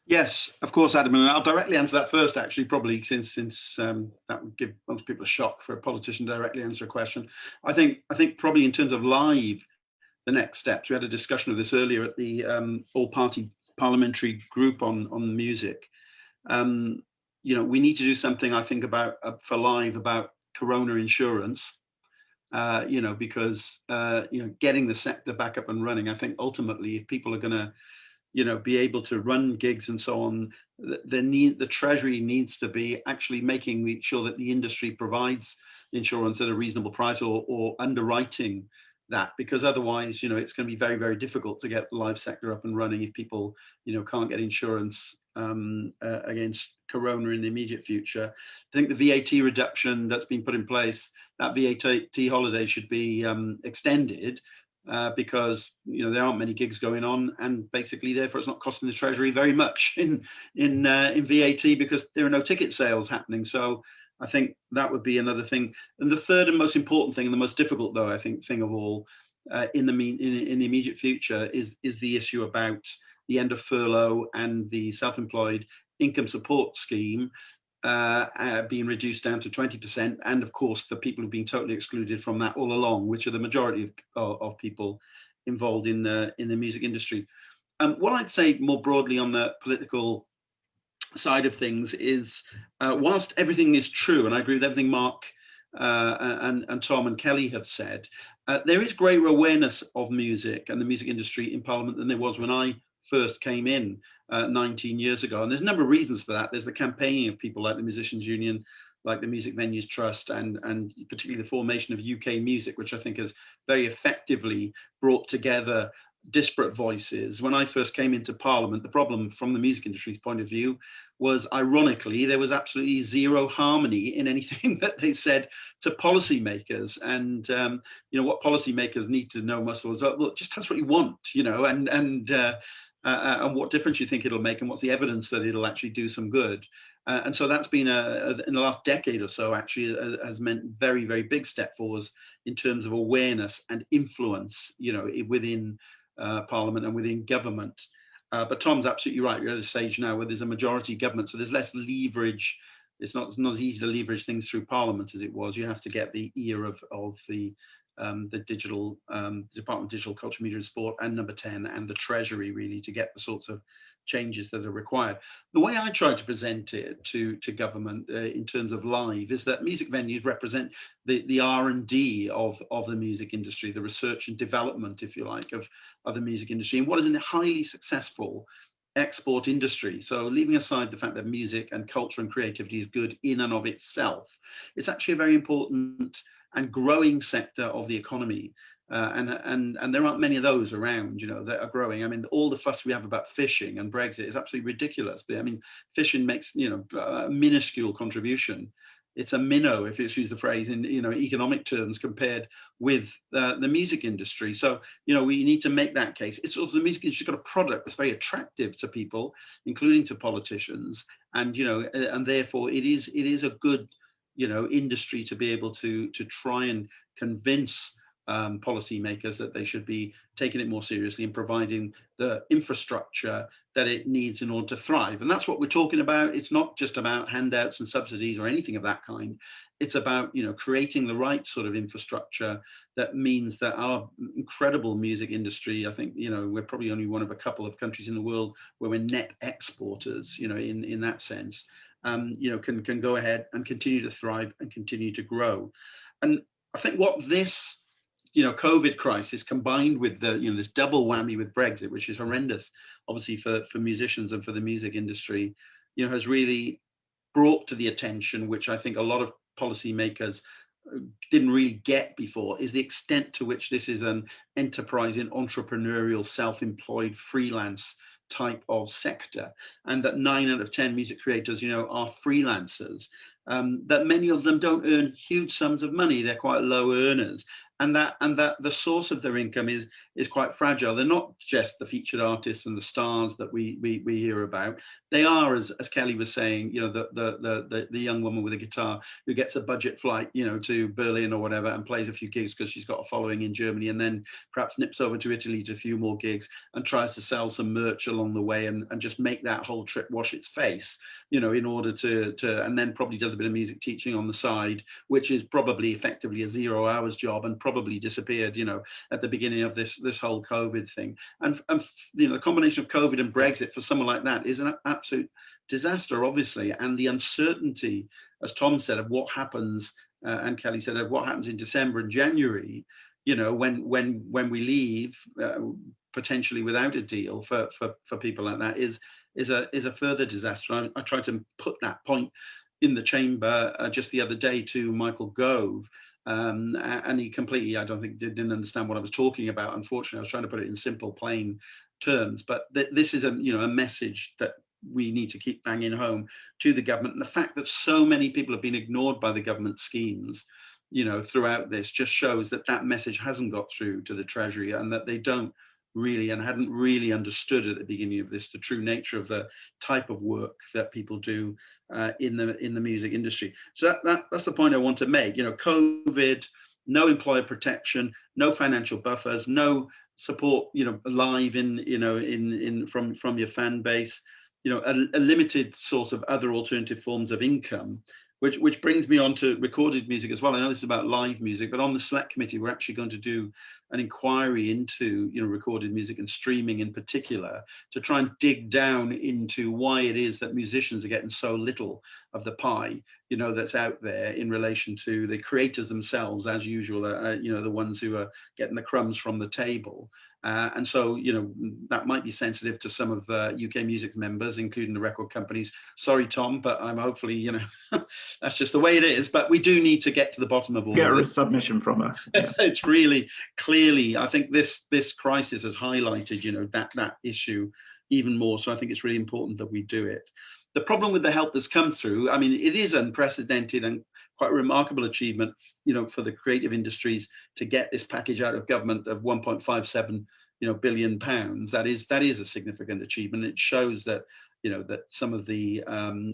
Yes, of course, Adam, and I'll directly answer that first, actually, probably since that would give most people a shock for a politician to directly answer a question. I think probably in terms of live, the next steps. We had a discussion of this earlier at the all-party parliamentary group on music. You know, we need to do something, I think, about for live about corona insurance. You know, because you know, getting the sector back up and running. I think ultimately, if people are going to, you know, be able to run gigs and so on, the Treasury needs to be actually making sure that the industry provides insurance at a reasonable price or underwriting that, because otherwise, you know, it's going to be very, very difficult to get the live sector up and running if people, you know, can't get insurance against corona in the immediate future. I think the VAT reduction that's been put in place, that VAT holiday should be extended because, you know, there aren't many gigs going on, and basically therefore it's not costing the Treasury very much in VAT because there are no ticket sales happening. So I think that would be another thing. And the third and most important thing, and the most difficult, though, I think, thing of all in the immediate future is the issue about the end of furlough and the self-employed income support scheme being reduced down to 20%. And of course, the people who've been totally excluded from that all along, which are the majority of people involved in the music industry. What I'd say more broadly on the political side of things is, whilst everything is true, and I agree with everything Mark and Tom and Kelly have said, there is greater awareness of music and the music industry in Parliament than there was when I first came in 19 years ago. And there's a number of reasons for that. There's the campaigning of people like the Musicians Union, like the Music Venues Trust, and particularly the formation of UK Music, which I think has very effectively brought together disparate voices. When I first came into Parliament, the problem from the music industry's point of view was, ironically, there was absolutely zero harmony in anything that they said to policymakers. And you know, what policymakers need to know, muscle, is, well, just tell us what you want, you know, and what difference you think it'll make, and what's the evidence that it'll actually do some good. And so that's been in the last decade or so, actually, has meant very, very big step forwards in terms of awareness and influence, you know, within Parliament and within government. But Tom's absolutely right. We're at a stage now where there's a majority government, so there's less leverage. It's not as easy to leverage things through Parliament as it was. You have to get the ear of the digital Department of Digital Culture, Media and Sport, and Number 10 and the Treasury, really, to get the sorts of changes that are required. The way I try to present it to government in terms of live is that music venues represent the R&D of the music industry, the research and development, if you like, of the music industry, and what is a highly successful export industry. So leaving aside the fact that music and culture and creativity is good in and of itself, it's actually a very important and growing sector of the economy. And there aren't many of those around, you know, that are growing. I mean, all the fuss we have about fishing and Brexit is absolutely ridiculous. But I mean, fishing makes, you know, a minuscule contribution. It's a minnow, if you use the phrase in, you know, economic terms, compared with the music industry. So, you know, we need to make that case. It's also, the music industry's got a product that's very attractive to people, including to politicians, and, you know, and therefore it is a good, you know, industry to be able to try and convince policymakers that they should be taking it more seriously and providing the infrastructure that it needs in order to thrive. And that's what we're talking about. It's not just about handouts and subsidies or anything of that kind. It's about, you know, creating the right sort of infrastructure that means that our incredible music industry, I think, you know, we're probably only one of a couple of countries in the world where we're net exporters, you know, in that sense, you know, can go ahead and continue to thrive and continue to grow. And I think what this, you know, COVID crisis, combined with the, you know, this double whammy with Brexit, which is horrendous, obviously for musicians and for the music industry, you know, has really brought to the attention, which I think a lot of policymakers didn't really get before, is the extent to which this is an enterprising, entrepreneurial, self-employed, freelance type of sector, and that 9 out of 10 music creators, you know, are freelancers. That many of them don't earn huge sums of money. They're quite low earners. And that the source of their income is quite fragile. They're not just the featured artists and the stars that we hear about. They are, as Kelly was saying, you know, the young woman with a guitar who gets a budget flight, you know, to Berlin or whatever, and plays a few gigs because she's got a following in Germany, and then perhaps nips over to Italy to a few more gigs and tries to sell some merch along the way and just make that whole trip wash its face, you know, in order to and then probably does a bit of music teaching on the side, which is probably effectively a 0 hours job, and probably disappeared, you know, at the beginning of this whole COVID thing. And you know, the combination of COVID and Brexit for someone like that is an absolute disaster, obviously. And the uncertainty, as Tom said, of what happens, and Kelly said, of what happens in December and January, you know, when we leave potentially without a deal for people like that is a further disaster. I tried to put that point in the chamber just the other day to Michael Gove, and he completely, I don't think, didn't understand what I was talking about. Unfortunately, I was trying to put it in simple, plain terms. But this is a message that we need to keep banging home to the government. And the fact that so many people have been ignored by the government schemes, you know, throughout this, just shows that that message hasn't got through to the Treasury, and that they don't really, and hadn't really understood at the beginning of this, the true nature of the type of work that people do in the music industry. So that's the point I want to make. You know, COVID, no employer protection, no financial buffers, no support, you know, live from your fan base, you know, a limited source of other alternative forms of income. Which brings me on to recorded music as well. I know this is about live music, but on the Select Committee, we're actually going to do an inquiry into, you know, recorded music and streaming in particular, to try and dig down into why it is that musicians are getting so little of the pie, you know, that's out there in relation to the creators themselves, as usual, you know, the ones who are getting the crumbs from the table. And so, you know, that might be sensitive to some of UK Music's members, including the record companies. Sorry, Tom, but I'm hopefully, you know, that's just the way it is. But we do need to get to the bottom of all Get of a this. submission from us. Yeah. It's really clearly, I think this crisis has highlighted, you know, that issue even more. So I think it's really important that we do it. The problem with the help that's come through, I mean, it is unprecedented and quite a remarkable achievement, you know, for the creative industries to get this package out of government of 1.57, you know, billion pounds. That is a significant achievement. It shows that, you know, that some of the,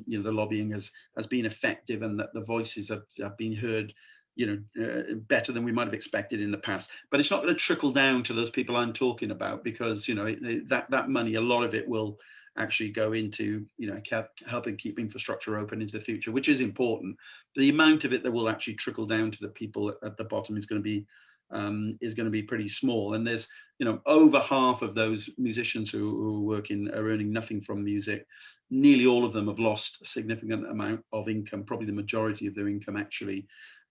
you know, the lobbying has been effective, and that the voices have been heard, you know, better than we might have expected in the past. But it's not going to trickle down to those people I'm talking about, because, you know, that money, a lot of it will actually go into, you know, helping keep infrastructure open into the future, which is important. The amount of it that will actually trickle down to the people at the bottom is going to be pretty small. And there's, you know, over half of those musicians who are working are earning nothing from music. Nearly all of them have lost a significant amount of income, probably the majority of their income actually.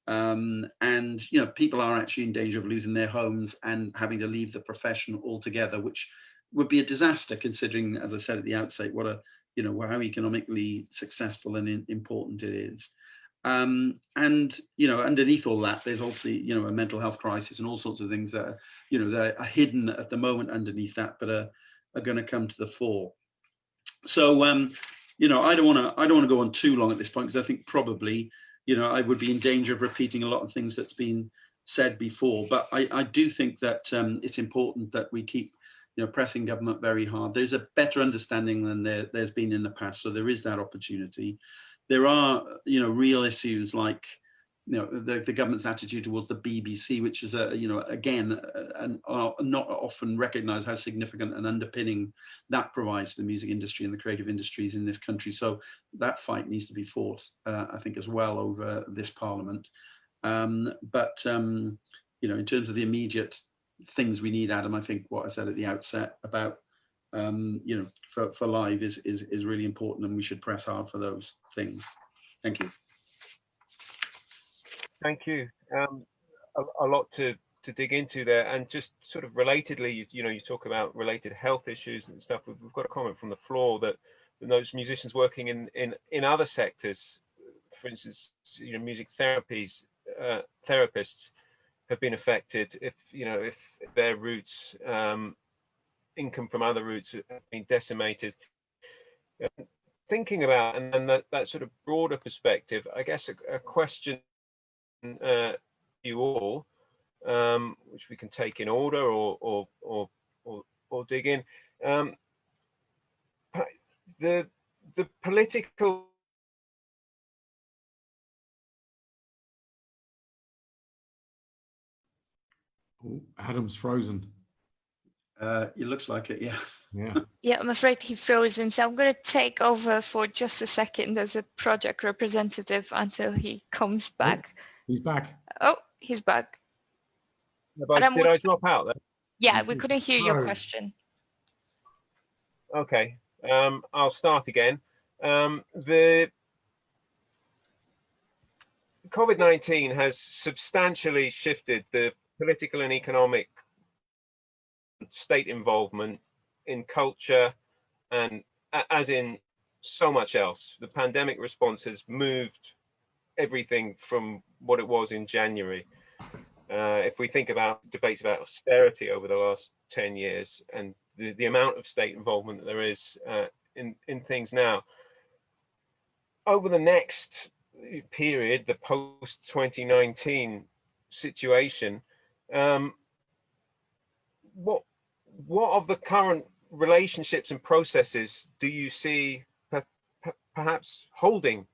And, you know, people are actually in danger of losing their homes and having to leave the profession altogether, which would be a disaster, considering, as I said at the outset, what a, you know, how economically successful and important it is. And, you know, underneath all that, there's obviously, you know, a mental health crisis and all sorts of things that are, you know, that are hidden at the moment underneath that, but are going to come to the fore. So, you know, I don't want to go on too long at this point, because I think probably, you know, I would be in danger of repeating a lot of things that's been said before. But I do think that it's important that we keep, you know, pressing government very hard. There's a better understanding than there's been in the past. So there is that opportunity. There are, you know, real issues like, you know, the government's attitude towards the BBC, which is, you know, again, not often recognised how significant an underpinning that provides to the music industry and the creative industries in this country. So that fight needs to be fought, I think, as well over this Parliament. But you know, in terms of the immediate things we need, Adam, I think what I said at the outset about, you know, for live is really important, and we should press hard for those things. Thank you. Thank you. A lot to dig into there, and just sort of relatedly, you know, you talk about related health issues and stuff. We've got a comment from the floor that those musicians working in other sectors, for instance, you know, music therapists have been affected if, you know, if their routes, income from other routes have been decimated. Thinking about, and then that sort of broader perspective, I guess a question you all, which we can take in order or dig in. The political. Oh, Adam's frozen. It looks like it, yeah. Yeah. Yeah, I'm afraid he frozen. So I'm going to take over for just a second as a project representative until he comes back. Oh, he's back. Oh, he's back. Did I drop out there? Yeah, we couldn't hear your question. Okay, I'll start again. The COVID-19 has substantially shifted the political and economic state involvement in culture, and as in so much else. The pandemic response has moved everything from what it was in January. If we think about debates about austerity over the last 10 years and the amount of state involvement that there is in things now, over the next period, the post-2019 situation, what of the current relationships and processes do you see perhaps holding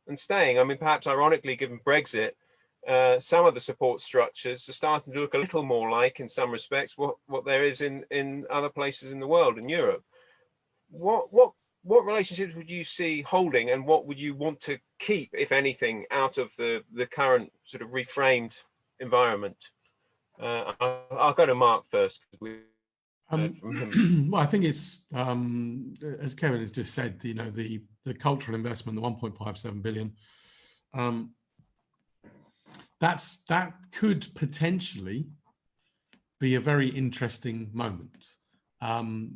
and staying? I mean, perhaps ironically, given Brexit, some of the support structures are starting to look a little more like, in some respects, what there is in other places in the world, in Europe. What relationships would you see holding, and what would you want to keep, if anything, out of the current sort of reframed environment? I'll go to Mark first. from him? Well, I think it's, as Kevin has just said, you know, the cultural investment, the 1.57 billion, that could potentially be a very interesting moment.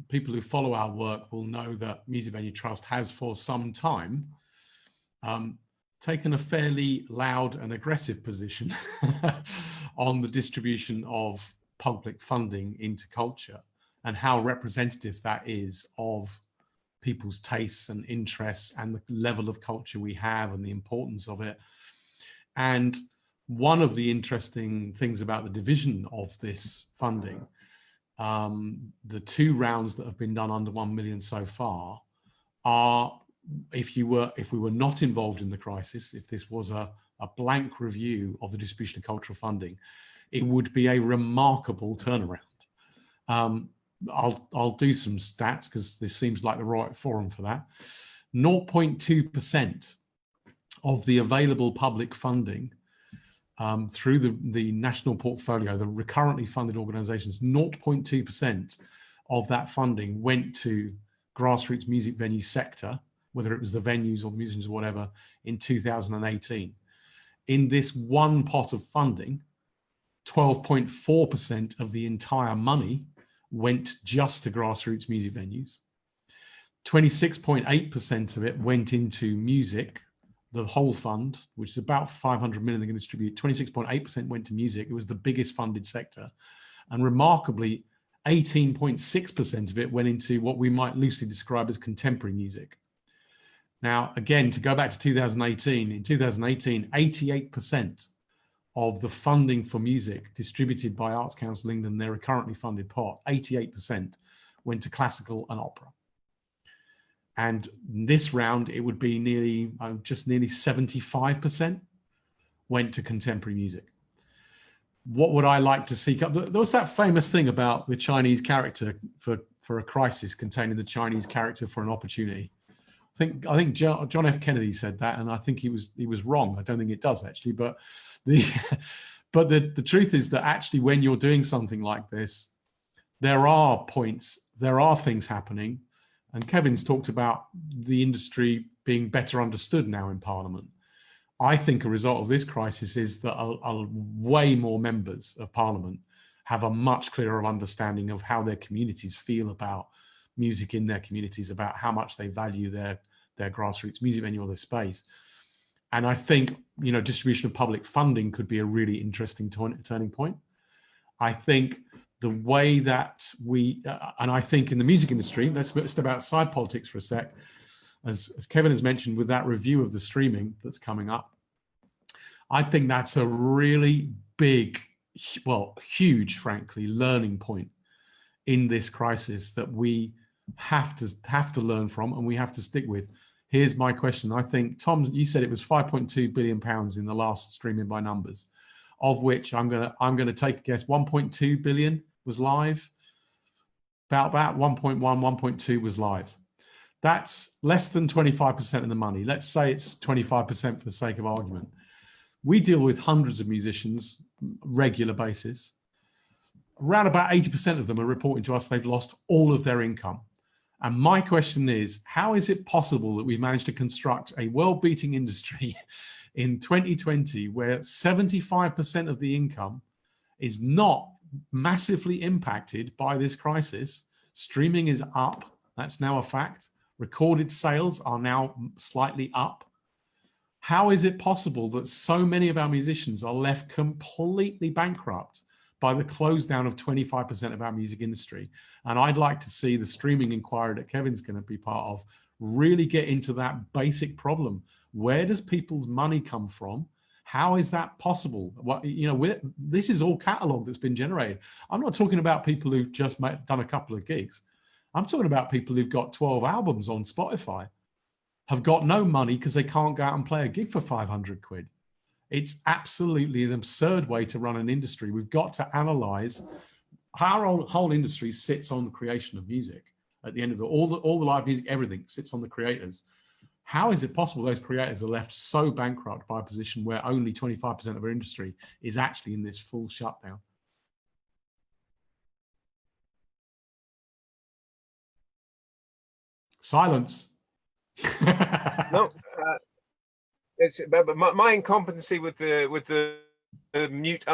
People who follow our work will know that Music Venue Trust has for some time taken a fairly loud and aggressive position on the distribution of public funding into culture and how representative that is of people's tastes and interests and the level of culture we have and the importance of it. And one of the interesting things about the division of this funding, the 2 rounds that have been done under 1 million so far are, if we were not involved in the crisis, if this was a blank review of the distribution of cultural funding, it would be a remarkable turnaround. I'll do some stats because this seems like the right forum for that. 0.2% of the available public funding through the national portfolio, the currently funded organisations, 0.2% of that funding went to grassroots music venue sector, whether it was the venues or the musicians or whatever, in 2018. In this one pot of funding, 12.4% of the entire money went just to grassroots music venues. 26.8% of it went into music, the whole fund, which is about 500 million they're going to distribute. 26.8% went to music. It was the biggest funded sector. And remarkably, 18.6% of it went into what we might loosely describe as contemporary music. Now, again, to go back to 2018, in 2018, 88% of the funding for music distributed by Arts Council England, their currently funded pot, 88% went to classical and opera. And this round, it would be nearly 75% went to contemporary music. What would I like to see? There was that famous thing about the Chinese character for a crisis containing the Chinese character for an opportunity. I think John F. Kennedy said that, and I think he was wrong. I don't think it does actually, but the truth is that actually when you're doing something like this, there are things happening, and Kevin's talked about the industry being better understood now in Parliament. I think a result of this crisis is that way more members of Parliament have a much clearer understanding of how their communities feel about music in their communities, about how much they value their grassroots music venue or their space. And I think, you know, distribution of public funding could be a really interesting turning point. I think the way that and I think in the music industry, let's step outside politics for a sec, as Kevin has mentioned with that review of the streaming that's coming up, I think that's a really big, well, huge, frankly, learning point in this crisis that we have to learn from and we have to stick with. Here's my question. I think, Tom, you said it was £5.2 billion in the last streaming by numbers, of which I'm gonna take a guess 1.2 billion was live. About 1.1, 1.2 was live. That's less than 25% of the money. Let's say it's 25% for the sake of argument. We deal with hundreds of musicians, regular basis. Around about 80% of them are reporting to us they've lost all of their income. And my question is, how is it possible that we've managed to construct a world-beating industry in 2020 where 75% of the income is not massively impacted by this crisis? Streaming is up, that's now a fact. Recorded sales are now slightly up. How is it possible that so many of our musicians are left completely bankrupt by the close down of 25% of our music industry? And I'd like to see the streaming inquiry that Kevin's going to be part of really get into that basic problem. Where does people's money come from? How is that possible? What, you know, this is all catalog that's been generated. I'm not talking about people who've just done a couple of gigs. I'm talking about people who've got 12 albums on Spotify, have got no money because they can't go out and play a gig for 500 quid. It's absolutely an absurd way to run an industry. We've got to analyze how our whole industry sits on the creation of music. At the end of all the live music, everything sits on the creators. How is it possible those creators are left so bankrupt by a position where only 25% of our industry is actually in this full shutdown? Silence. No, it's but my incompetency with the mute.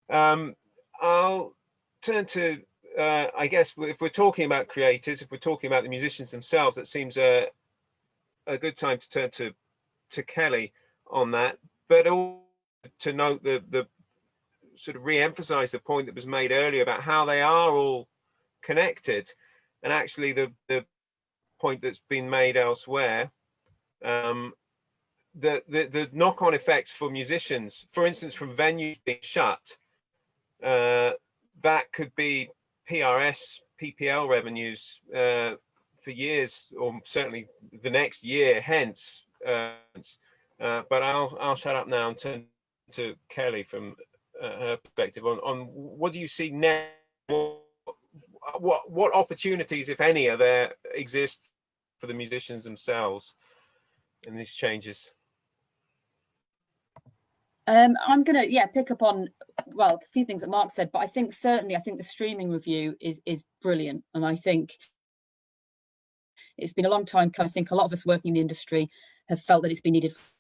I'll turn to I guess if we're talking about creators, if we're talking about the musicians themselves, that seems a good time to turn to Kelly on that, but also to note the sort of re-emphasize the point that was made earlier about how they are all connected, and actually the point that's been made elsewhere, the knock-on effects for musicians, for instance, from venues being shut, that could be PRS, PPL revenues for years, or certainly the next year hence. But I'll shut up now and turn to Kelly from her perspective on what do you see now? What opportunities, if any, are there exist for the musicians themselves in these changes? I'm gonna pick up on a few things that Mark said, but I think the streaming review is brilliant, and I think it's been a long time. I think a lot of us working in the industry have felt that it's been needed for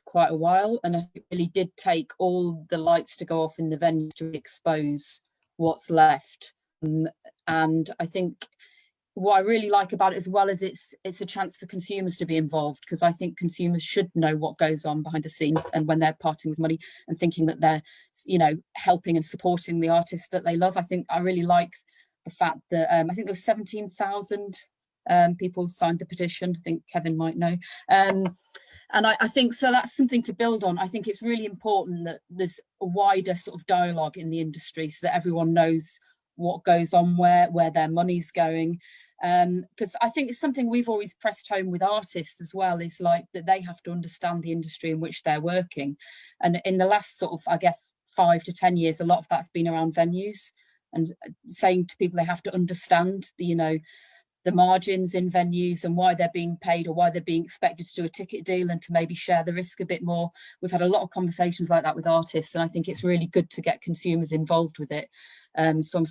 quite a while, and it really did take all the lights to go off in the venues to expose what's left. And I think what I really like about it as well is it's a chance for consumers to be involved, because I think consumers should know what goes on behind the scenes, and when they're parting with money and thinking that they're, helping and supporting the artists that they love. I really like the fact that I think there was 17,000 people signed the petition. I think Kevin might know. And I think so that's something to build on. I think it's really important that there's a wider sort of dialogue in the industry so that everyone knows what goes on, where their money's going. Because I think it's something we've always pressed home with artists as well, is like that they have to understand the industry in which they're working. And in the last sort of, I guess, 5 to 10 years, a lot of that's been around venues and saying to people they have to understand the margins in venues and why they're being paid or why they're being expected to do a ticket deal, and to maybe share the risk a bit more. We've had a lot of conversations like that with artists, and I think it's really good to get consumers involved with it. So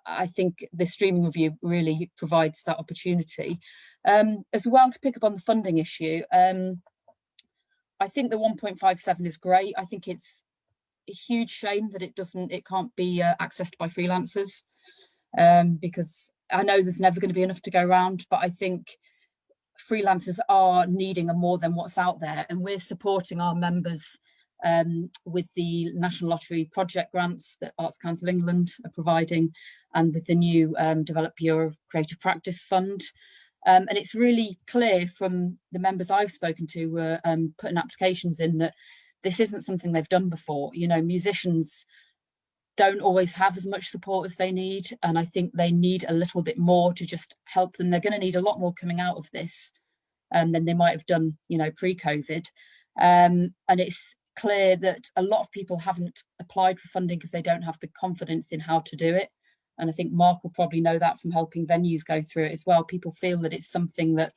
I think the streaming review really provides that opportunity. As well, to pick up on the funding issue, I think the 1.57 is great. I think it's a huge shame that it can't be accessed by freelancers, because I know there's never going to be enough to go around, but I think freelancers are needing more than what's out there, and we're supporting our members with the National Lottery project grants that Arts Council England are providing, and with the new Develop Your Creative Practice Fund. And it's really clear from the members I've spoken to who are putting applications in that this isn't something they've done before. Musicians don't always have as much support as they need, and I think they need a little bit more to just help them. They're going to need a lot more coming out of this than they might have done, pre-COVID. And it's clear that a lot of people haven't applied for funding because they don't have the confidence in how to do it. And I think Mark will probably know that from helping venues go through it as well. People feel that it's something that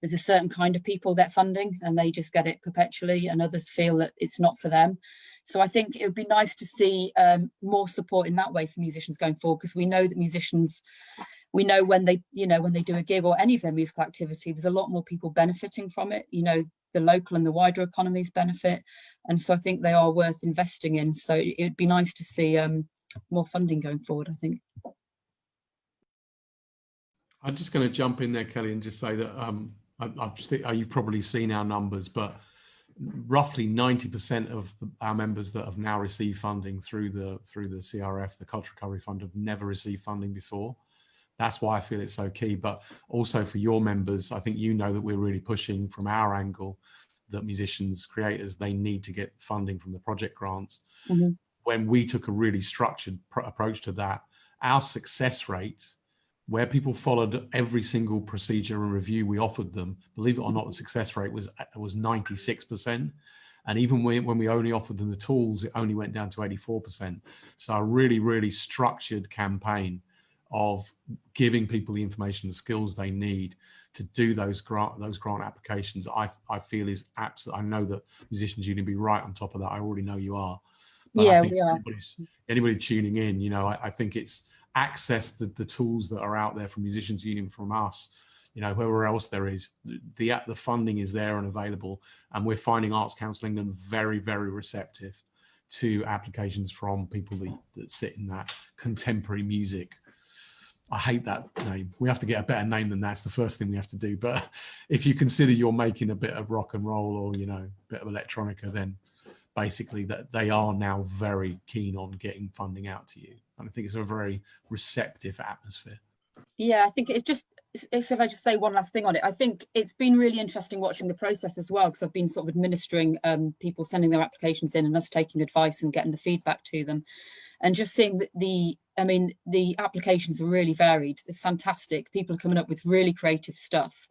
there's a certain kind of people get funding and they just get it perpetually, and others feel that it's not for them. So I think it would be nice to see more support in that way for musicians going forward, because we know that musicians, when they do a gig or any of their musical activity, there's a lot more people benefiting from it. The local and the wider economies benefit, and so I think they are worth investing in. So it would be nice to see more funding going forward, I think. I'm just going to jump in there, Kelly, and just say that you've probably seen our numbers, but roughly 90% of our members that have now received funding through the CRF, the Cultural Recovery Fund, have never received funding before. That's why I feel it's so key. But also for your members, I think that we're really pushing from our angle that musicians, creators, they need to get funding from the project grants. Mm-hmm. When we took a really structured approach to that, our success rate, where people followed every single procedure and review we offered them, believe it or not, the success rate was 96%. And even when we only offered them the tools, it only went down to 84%. So a really, really structured campaign of giving people the information, the skills they need to do those grant applications, I feel is absolutely, I know that Musicians Union be right on top of that. I already know you are. But yeah, I think we are. Anybody tuning in, I think it's access the tools that are out there from Musicians Union, from us, you know, whoever else there is, the funding is there and available, and we're finding Arts Council England very, very receptive to applications from people that sit in that contemporary music. I hate that name. We have to get a better name than that's the first thing we have to do. But if you consider you're making a bit of rock and roll or, you know, a bit of electronica, then basically that they are now very keen on getting funding out to you. And I think it's a very receptive atmosphere. Yeah, I think it's just, if I just say one last thing on it, I think it's been really interesting watching the process as well, because I've been sort of administering people sending their applications in and us taking advice and getting the feedback to them, and just seeing that the applications are really varied. It's fantastic. People are coming up with really creative stuff.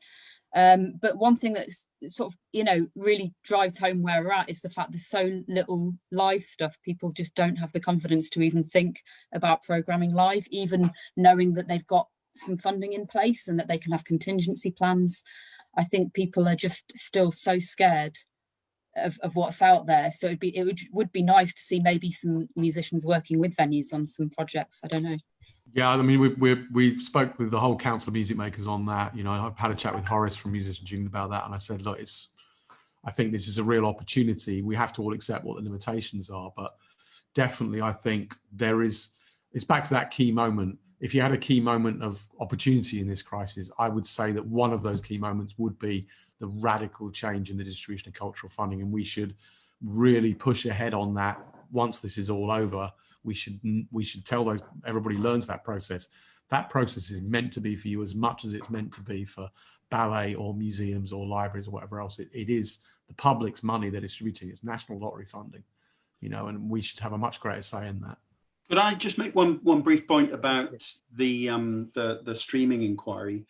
But one thing that's sort of, you know, really drives home where we're at is the fact there's so little live stuff. People just don't have the confidence to even think about programming live, even knowing that they've got some funding in place and that they can have contingency plans. I think people are just still so scared of what's out there. So it would be nice to see maybe some musicians working with venues on some projects. I don't know. Yeah, I mean, we spoke with the whole Council of Music Makers on that. You know, I've had a chat with Horace from Musicians Union about that, and I said, look, I think this is a real opportunity. We have to all accept what the limitations are, but definitely I think it's back to that key moment. If you had a key moment of opportunity in this crisis, I would say that one of those key moments would be the radical change in the distribution of cultural funding, and we should really push ahead on that. Once this is all over, we should tell everybody learns that process. That process is meant to be for you as much as it's meant to be for ballet or museums or libraries or whatever else. It is the public's money they're distributing. It's national lottery funding, you know, and we should have a much greater say in that. Could I just make one brief point about the streaming inquiry?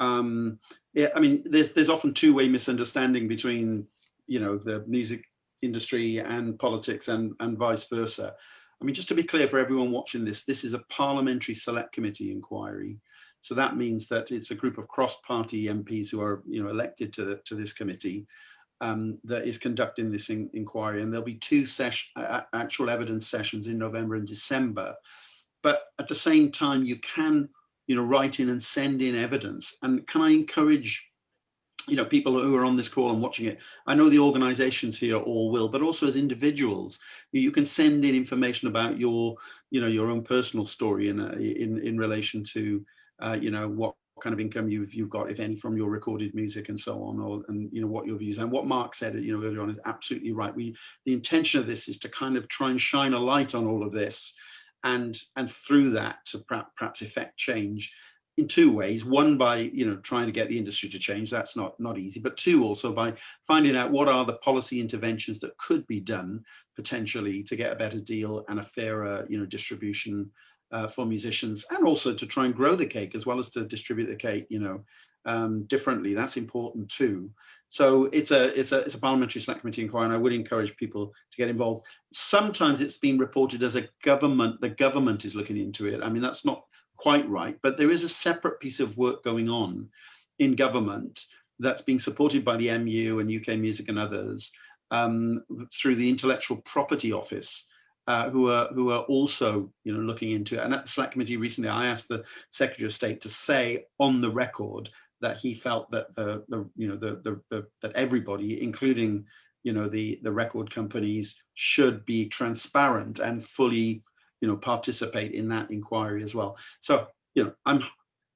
Yeah, I mean, there's often two-way misunderstanding between, you know, the music industry and politics and vice versa. I mean, just to be clear for everyone watching this is a parliamentary select committee inquiry. So that means that it's a group of cross-party MPs who are, you know, elected to this committee that is conducting this inquiry, and there'll be two actual evidence sessions in November and December. But at the same time, you can, you know, write in and send in evidence. And can I encourage, you know, people who are on this call and watching it, I know the organizations here all will, but also as individuals, you can send in information about your, you know, your own personal story in relation to, you know, what kind of income you've got, if any, from your recorded music and so on, and you know what your views. And what Mark said, you know, earlier on is absolutely right. The intention of this is to kind of try and shine a light on all of this, and through that to perhaps effect change in two ways. One, by, you know, trying to get the industry to change. That's not easy. But two, also by finding out what are the policy interventions that could be done potentially to get a better deal and a fairer, you know, distribution for musicians, and also to try and grow the cake as well as to distribute the cake, you know, differently. That's important too. So it's a parliamentary select committee inquiry, and I would encourage people to get involved. Sometimes it's been reported as the government is looking into it. I mean, that's not quite right, but there is a separate piece of work going on in government that's being supported by the MU and UK Music and others through the Intellectual Property Office, who are also, you know, looking into it. And at the select committee recently, I asked the Secretary of State to say on the record that he felt that that everybody, including, you know, the record companies, should be transparent and fully, you know, participate in that inquiry as well. So, you know,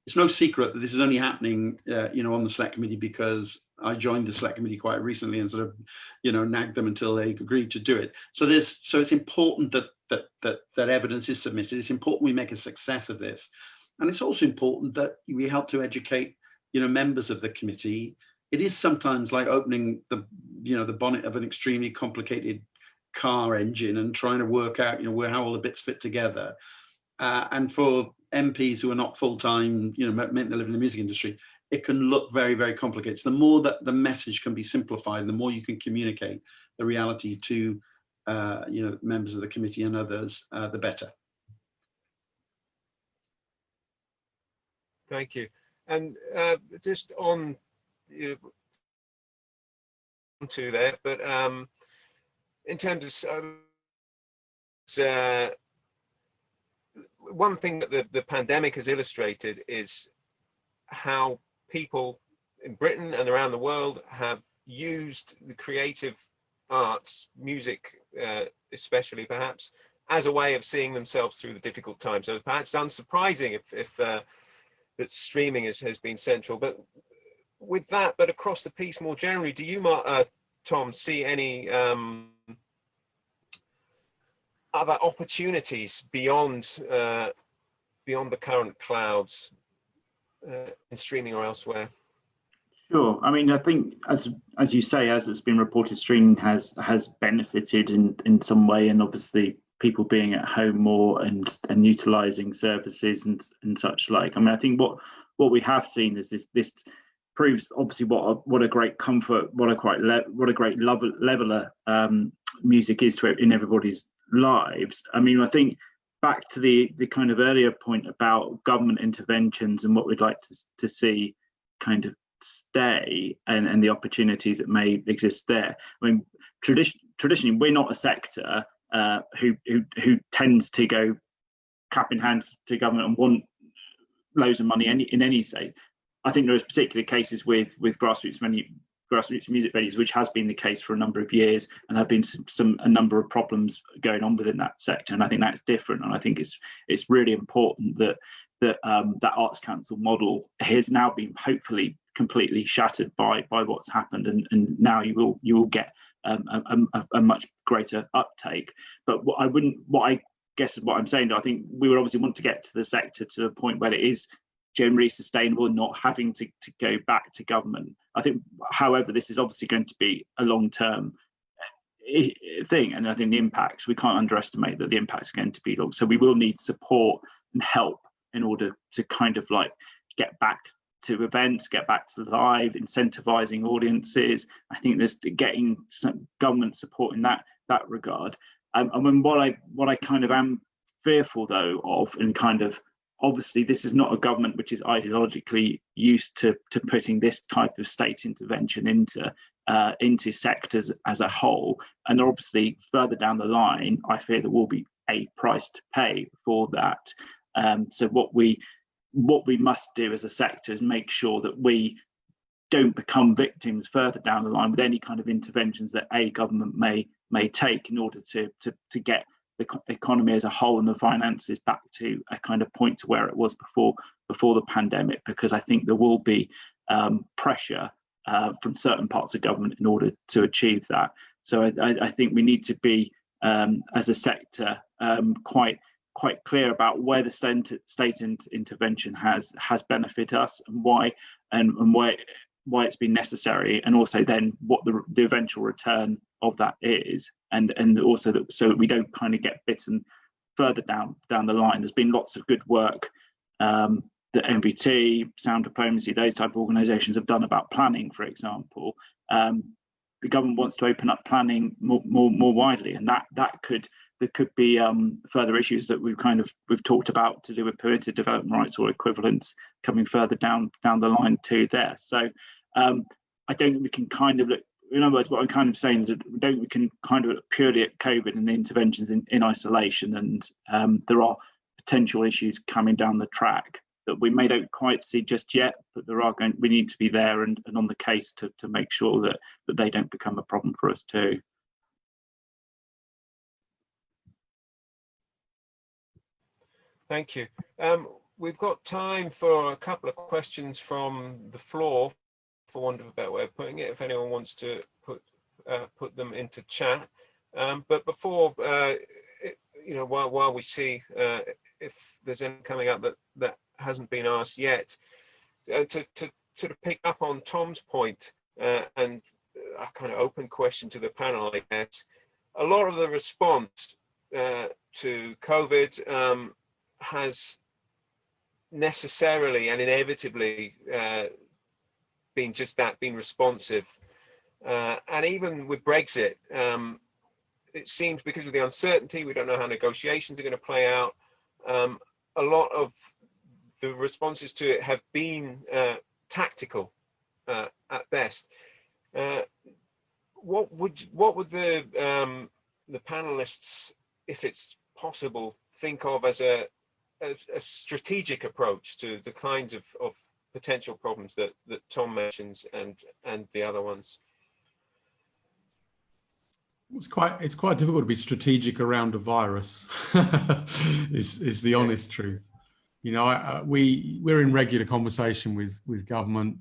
it's no secret that this is only happening, you know, on the select committee because I joined the select committee quite recently and sort of, you know, nagged them until they agreed to do it. So it's important that evidence is submitted. It's important we make a success of this, and it's also important that we help to educate, you know, members of the committee. It is sometimes like opening the bonnet of an extremely complicated car engine and trying to work out, you know, how all the bits fit together. And for MPs who are not full-time, you know, meant to live in the music industry, it can look very, very complicated. So the more that the message can be simplified, and the more you can communicate the reality to, you know, members of the committee and others, the better. Thank you. And just on to there, but in terms of one thing that the pandemic has illustrated is how people in Britain and around the world have used the creative arts, music especially perhaps, as a way of seeing themselves through the difficult times. So perhaps unsurprising if that streaming has been central. But with that, but across the piece more generally, do you, Tom, see any other opportunities beyond the current clouds in streaming or elsewhere? Sure. I mean, I think as you say, as it's been reported, streaming has benefited in some way, and obviously people being at home more and utilising services and such like. I mean, I think what we have seen is this proves obviously what a great comfort, what a great leveler music is in everybody's lives. I mean, I think back to the kind of earlier point about government interventions and what we'd like to see kind of stay and the opportunities that may exist there. I mean, traditionally we're not a sector who tends to go cap in hand to government and want loads of money in any state. I think there is particular cases with grassroots music venues, which has been the case for a number of years, and have been a number of problems going on within that sector. And I think that's different. And I think it's really important that Arts Council model has now been hopefully completely shattered by what's happened, and now you will get a much greater uptake. But what I'm saying, I think we would obviously want to get to the sector to a point where it is generally sustainable and not having to go back to government. I think, however, this is obviously going to be a long-term thing, and I think the impacts, we can't underestimate that the impacts are going to be long. So we will need support and help in order to kind of like get back to events, get back to live, incentivizing audiences. I think there's getting some government support in that regard. And when what I kind of am fearful though of, and kind of obviously this is not a government which is ideologically used to putting this type of state intervention into sectors as a whole, and obviously further down the line I fear there will be a price to pay for that. So what we must do as a sector is make sure that we don't become victims further down the line with any kind of interventions that a government may take in order to get the economy as a whole and the finances back to a kind of point to where it was before the pandemic, because I think there will be pressure from certain parts of government in order to achieve that. So I think we need to be as a sector quite clear about where the state intervention has benefited us and why it's been necessary, and also then what the eventual return of that is, and also so that we don't kind of get bitten further down the line. There's been lots of good work that MVT, Sound Diplomacy, those type of organisations have done about planning, for example. The government wants to open up planning more widely, and there could be further issues that we've talked about to do with permitted development rights or equivalents coming further down the line too there. So I don't think we can kind of look, in other words, what I'm kind of saying is that we can kind of look purely at COVID and the interventions in isolation, and there are potential issues coming down the track that we may don't quite see just yet, but we need to be there and on the case to make sure that they don't become a problem for us too. Thank you. We've got time for a couple of questions from the floor, for want of a better way of putting it, if anyone wants to put them into chat. But before, while we see if there's any coming up that hasn't been asked yet, to sort of pick up on Tom's point and a kind of open question to the panel, I guess, a lot of the response to COVID has necessarily and inevitably been just that, being responsive. And even with Brexit, it seems because of the uncertainty, we don't know how negotiations are going to play out. A lot of the responses to it have been tactical at best. What would the panelists, if it's possible, think of as a strategic approach to the kinds of potential problems that Tom mentions and the other ones? It's quite difficult to be strategic around a virus. is the honest truth. You know, we're in regular conversation with government,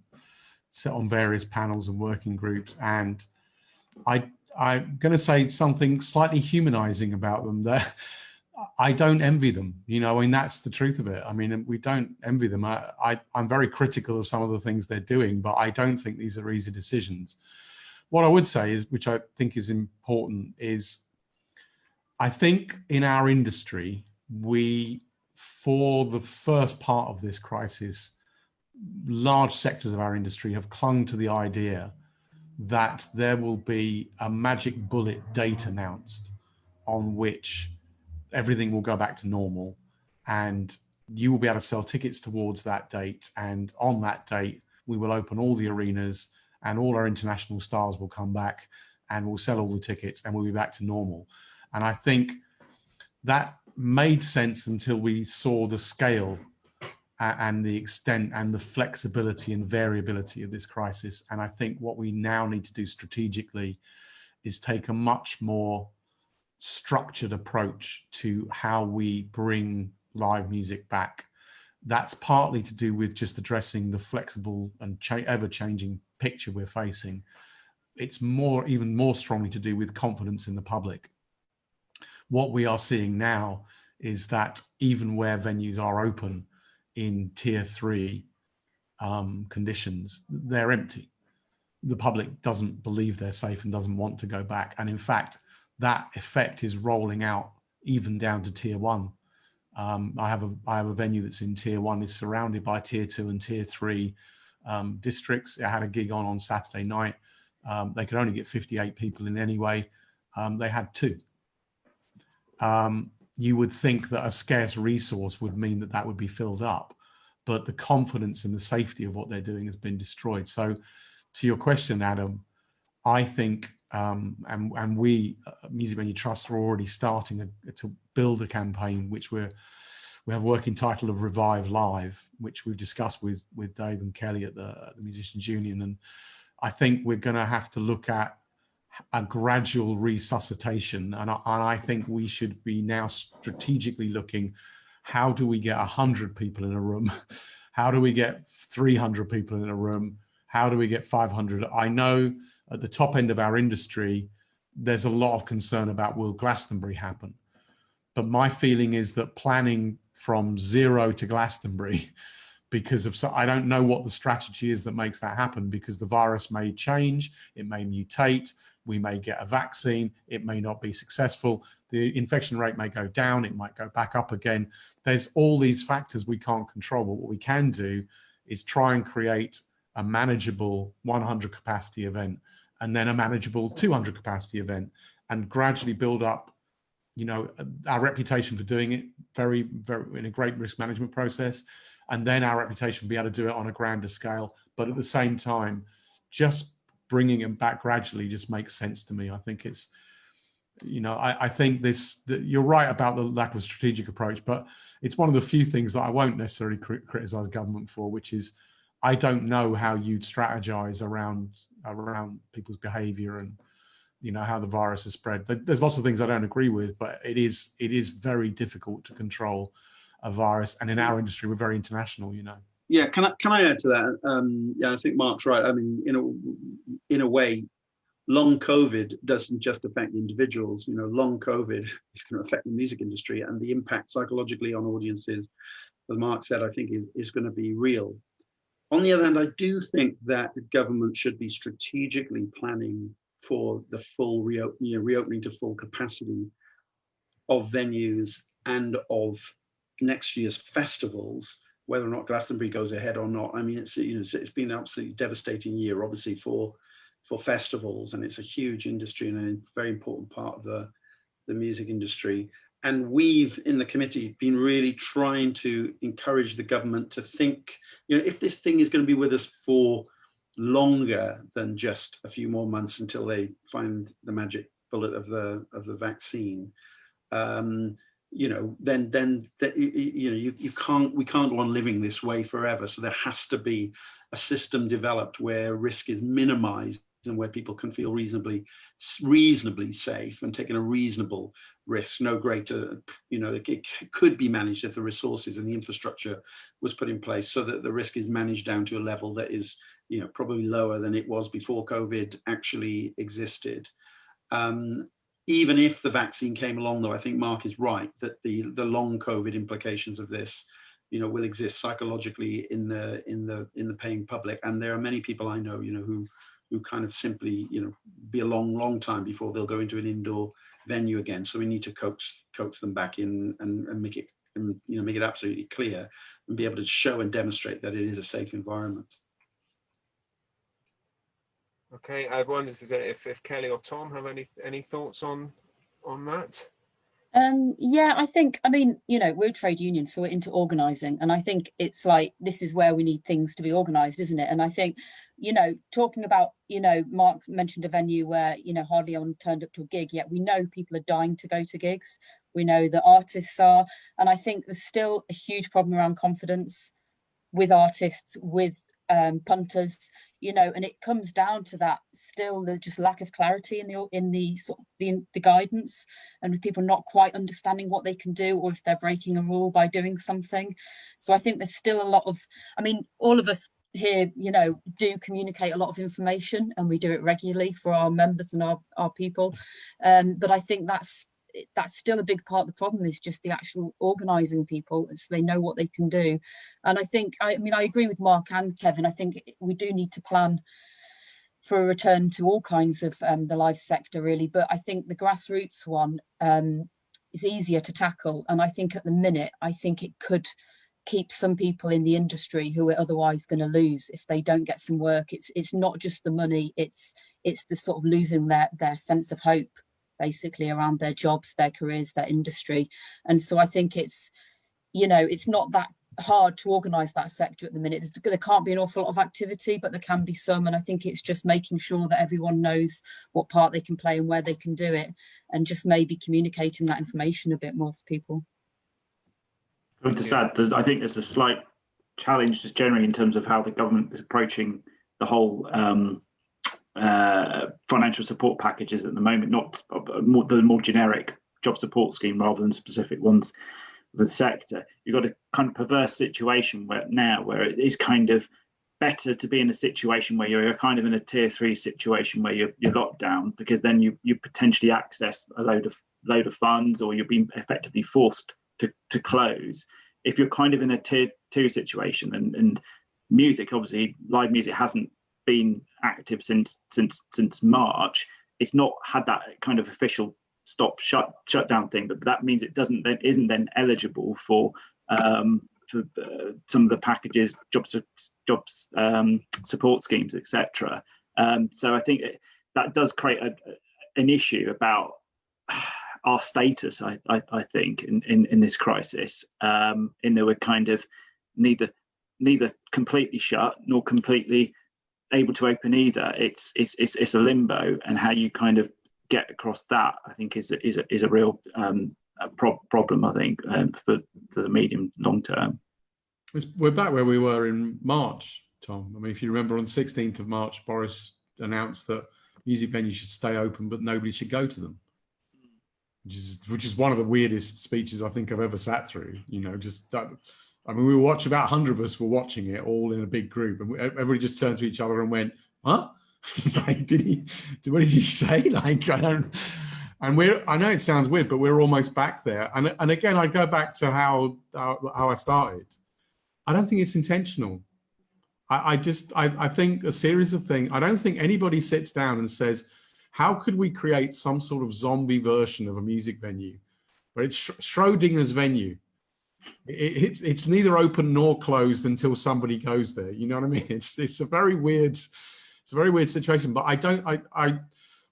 sit on various panels and working groups, and I'm going to say something slightly humanizing about them, that I don't envy them. You know, I mean, that's the truth of it. I mean, we don't envy them. I'm very critical of some of the things they're doing, but I don't think these are easy decisions. What I would say is, which I think is important, is I think in our industry, for the first part of this crisis, large sectors of our industry have clung to the idea that there will be a magic bullet date announced on which everything will go back to normal, and you will be able to sell tickets towards that date. And on that date, we will open all the arenas and all our international stars will come back and we'll sell all the tickets and we'll be back to normal. And I think that made sense until we saw the scale and the extent and the flexibility and variability of this crisis. And I think what we now need to do strategically is take a much more structured approach to how we bring live music back. That's partly to do with just addressing the flexible and ever-changing picture we're facing. It's even more strongly to do with confidence in the public. What we are seeing now is that even where venues are open in tier 3 conditions, they're empty. The public doesn't believe they're safe and doesn't want to go back. And in fact, that effect is rolling out even down to tier 1. I have a venue that's in tier 1, is surrounded by tier 2 and tier 3 districts. I had a gig on Saturday night. They could only get 58 people in anyway. They had 2. You would think that a scarce resource would mean that that would be filled up, but the confidence and the safety of what they're doing has been destroyed. So to your question, Adam, I think, and we, Music Venue Trust, are already starting to build a campaign, which we have a working title of Revive Live, which we've discussed with Dave and Kelly at the Musicians Union. And I think we're going to have to look at a gradual resuscitation. And I think we should be now strategically looking, how do we get 100 people in a room? How do we get 300 people in a room? How do we get 500? I know at the top end of our industry, there's a lot of concern about, will Glastonbury happen? But my feeling is that planning from 0 to Glastonbury, because of, I don't know what the strategy is that makes that happen, because the virus may change, it may mutate, we may get a vaccine, it may not be successful, the infection rate may go down, it might go back up again. There's all these factors we can't control, but what we can do is try and create a manageable 100 capacity event, and then a manageable 200 capacity event, and gradually build up, you know, our reputation for doing it very, very in a great risk management process, and then our reputation for being able to do it on a grander scale. But at the same time, just bringing it back gradually just makes sense to me. I think it's, you know, I think you're right about the lack of a strategic approach, but it's one of the few things that I won't necessarily criticize government for, which is, I don't know how you'd strategize around people's behavior and, you know, how the virus has spread. There's lots of things I don't agree with, but it is very difficult to control a virus. And in our industry, we're very international, you know. Yeah, can I add to that? Yeah, I think Mark's right. I mean, in a way, long COVID doesn't just affect individuals. You know, long COVID is going to affect the music industry, and the impact psychologically on audiences, as Mark said, I think is going to be real. On the other hand, I do think that the government should be strategically planning for the full reopening to full capacity of venues and of next year's festivals, whether or not Glastonbury goes ahead or not. I mean, it's been an absolutely devastating year, obviously, for festivals, and it's a huge industry and a very important part of the music industry. And we've, in the committee, been really trying to encourage the government to think, you know, if this thing is going to be with us for longer than just a few more months until they find the magic bullet of the vaccine, you know, then you know, we can't go on living this way forever. So there has to be a system developed where risk is minimized and where people can feel reasonably safe and taking a reasonable risk, no greater, you know, it could be managed if the resources and the infrastructure was put in place so that the risk is managed down to a level that is, you know, probably lower than it was before COVID actually existed. Even if the vaccine came along, though, I think Mark is right that the long COVID implications of this, you know, will exist psychologically in the paying public. And there are many people I know, you know, who kind of simply, you know, be a long time before they'll go into an indoor venue again. So we need to coax them back in and make it, you know, make it absolutely clear and be able to show and demonstrate that it is a safe environment. Okay, I wonder if Kelly or Tom have any thoughts on that. Yeah, I think, I mean, you know, we're a trade union, so we're into organising, and I think it's like, this is where we need things to be organised, isn't it? And I think, you know, talking about, you know, Mark mentioned a venue where, you know, hardly anyone turned up to a gig, yet we know people are dying to go to gigs. We know that artists are, and I think there's still a huge problem around confidence with artists, with punters, you know, and it comes down to that still the just lack of clarity in the sort of the guidance, and with people not quite understanding what they can do or if they're breaking a rule by doing something. So I think there's still a lot of, I mean, all of us here, you know, do communicate a lot of information, and we do it regularly for our members and our people, but I think that's still a big part of the problem, is just the actual organising people so they know what they can do. And I think, I mean, I agree with Mark and Kevin. I think we do need to plan for a return to all kinds of the live sector, really. But I think the grassroots one is easier to tackle. And I think at the minute, I think it could keep some people in the industry who are otherwise going to lose if they don't get some work. It's not just the money, it's the sort of losing their sense of hope, basically, around their jobs, their careers, their industry. And so I think it's, you know, it's not that hard to organise that sector at the minute. There can't be an awful lot of activity, but there can be some. And I think it's just making sure that everyone knows what part they can play and where they can do it, and just maybe communicating that information a bit more for people. I want to add, I think there's a slight challenge just generally in terms of how the government is approaching the whole financial support packages at the moment, not the more generic job support scheme rather than specific ones for the sector. You've got a kind of perverse situation where it is kind of better to be in a situation where you're kind of in a tier 3 situation where you're locked down, because then you potentially access a load of funds, or you're being effectively forced to close. If you're kind of in a tier 2 situation, and music, obviously live music hasn't been active since March. It's not had that kind of official shutdown thing, but that means it isn't then eligible for some of the packages, jobs support schemes, etc. So I think that does create an issue about our status. I think in this crisis, in that we're kind of neither completely shut nor completely able to open either. It's a limbo, and how you kind of get across that, I think, is a real problem, I think, for the medium long term. We're back where we were in March, Tom. I mean, if you remember, on 16th of March, Boris announced that music venues should stay open, but nobody should go to them, which is one of the weirdest speeches I think I've ever sat through. You know, just that. I mean, we were watching, about 100 of us were watching it all in a big group, and everybody just turned to each other and went, "Huh? Like, what did he say?" Like, I don't. And I know it sounds weird, but we're almost back there. And again, I go back to how I started. I don't think it's intentional. I think a series of things. I don't think anybody sits down and says, how could we create some sort of zombie version of a music venue? But it's Schrodinger's venue. It's neither open nor closed until somebody goes there. You know what I mean? It's a very weird situation. But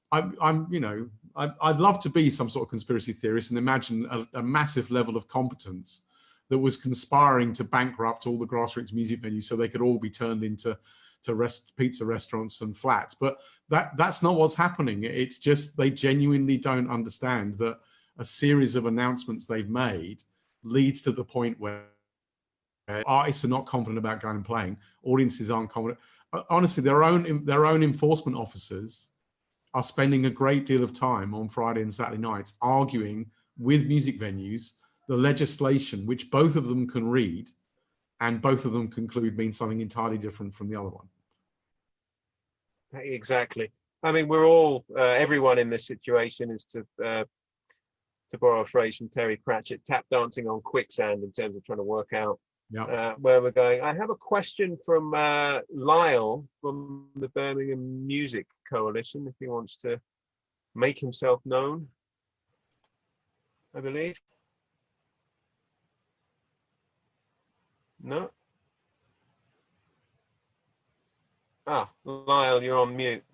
I'm you know, I'd love to be some sort of conspiracy theorist and imagine a massive level of competence that was conspiring to bankrupt all the grassroots music venues so they could all be turned into pizza restaurants and flats. But that's not what's happening. It's just they genuinely don't understand that a series of announcements they've made leads to the point where artists are not confident about going and playing, audiences aren't confident. Honestly, their own enforcement officers are spending a great deal of time on Friday and Saturday nights arguing with music venues the legislation, which both of them can read and both of them conclude means something entirely different from the other one. Exactly. I mean, we're all, everyone in this situation is, to borrow a phrase from Terry Pratchett, tap dancing on quicksand in terms of trying to work out where we're going. I have a question from Lyle from the Birmingham Music Coalition, if he wants to make himself known, I believe. No? Ah, Lyle, you're on mute.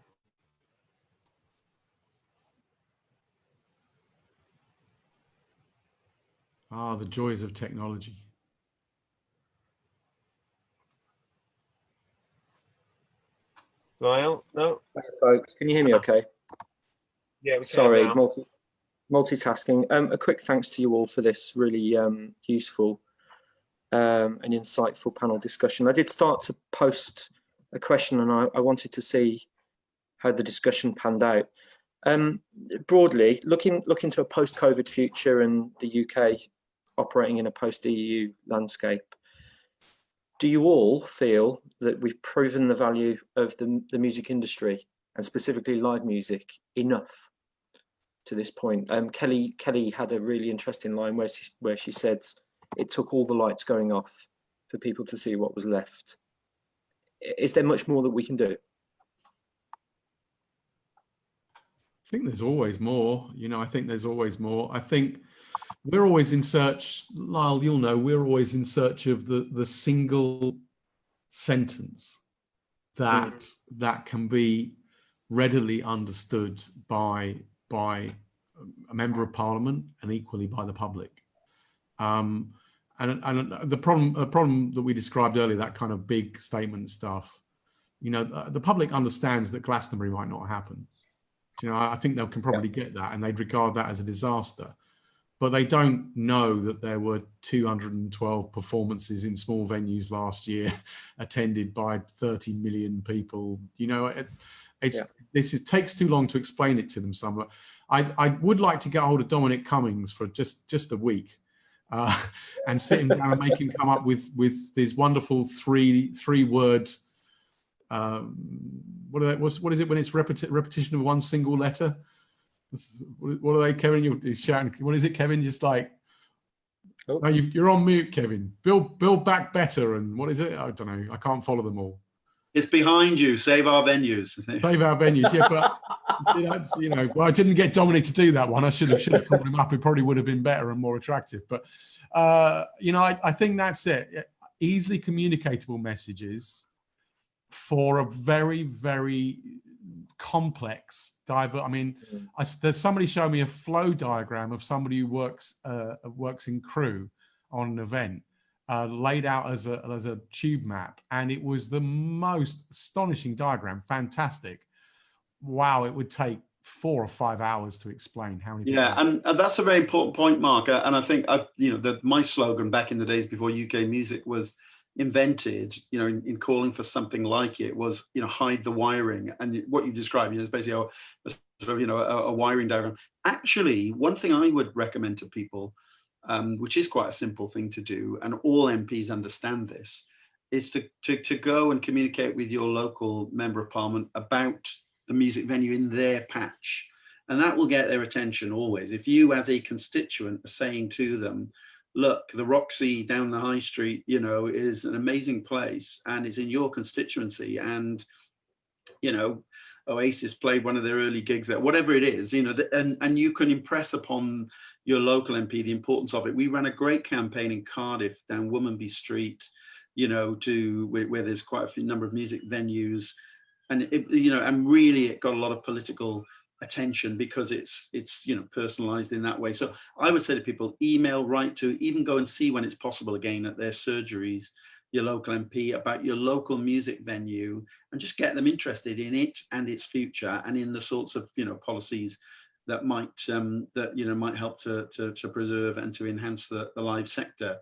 Ah, the joys of technology. Lyle, no? Hi, folks. Can you hear me okay? Yeah, we can. Sorry, now. multitasking. A quick thanks to you all for this really useful and insightful panel discussion. I did start to post a question, and I wanted to see how the discussion panned out. Broadly, looking to a post-COVID future and the UK operating in a post-EU landscape, do you all feel that we've proven the value of the music industry, and specifically live music, enough to this point? Kelly had a really interesting line where she said it took all the lights going off for people to see what was left. Is there much more that we can do? I think there's always more, I think there's always more. I think we're always in search, Lyle, you'll know, we're always in search of the single sentence that can be readily understood by a member of parliament and equally by the public. And the problem that we described earlier, that kind of big statement stuff, the public understands that Glastonbury might not happen. I think they can probably get that, and they'd regard that as a disaster. But they don't know that there were 212 performances in small venues last year, attended by 30 million people. It takes too long to explain it to them. I would like to get hold of Dominic Cummings for just a week, and sit him down and make him come up with this wonderful three-word. What is it when it's repetition of one single letter? What are they, Kevin? You're shouting. What is it, Kevin? Just like, no, you're on mute, Kevin. Build back better, and what is it? I don't know. I can't follow them all. It's behind you. Save our venues. Save our venues. Yeah, but well, I didn't get Dominic to do that one. I should have called him up. It probably would have been better and more attractive. But I think that's it. Easily communicatable messages for a very, very complex there's somebody showing me a flow diagram of somebody who works in crew on an event, laid out as a tube map, and it was the most astonishing diagram. Fantastic. Wow, it would take 4 or 5 hours to explain how many people. And that's a very important point, Mark. And I think my slogan back in the days before UK music was invented, in calling for something like it, was hide the wiring. And what you described is basically a wiring diagram. Actually, one thing I would recommend to people, which is quite a simple thing to do, and all MPs understand this, is to go and communicate with your local member of parliament about the music venue in their patch, and that will get their attention always. If you as a constituent are saying to them, look, the Roxy down the high street, is an amazing place, and it's in your constituency, and Oasis played one of their early gigs there, whatever it is, and you can impress upon your local MP the importance of it. We ran a great campaign in Cardiff down Womanby Street, where there's quite a number of music venues, and it got a lot of political attention because it's personalized in that way. So I would say to people, email, write to, even go and see when it's possible again at their surgeries, your local MP, about your local music venue, and just get them interested in it and its future, and in the sorts of policies that might might help to preserve and to enhance the live sector.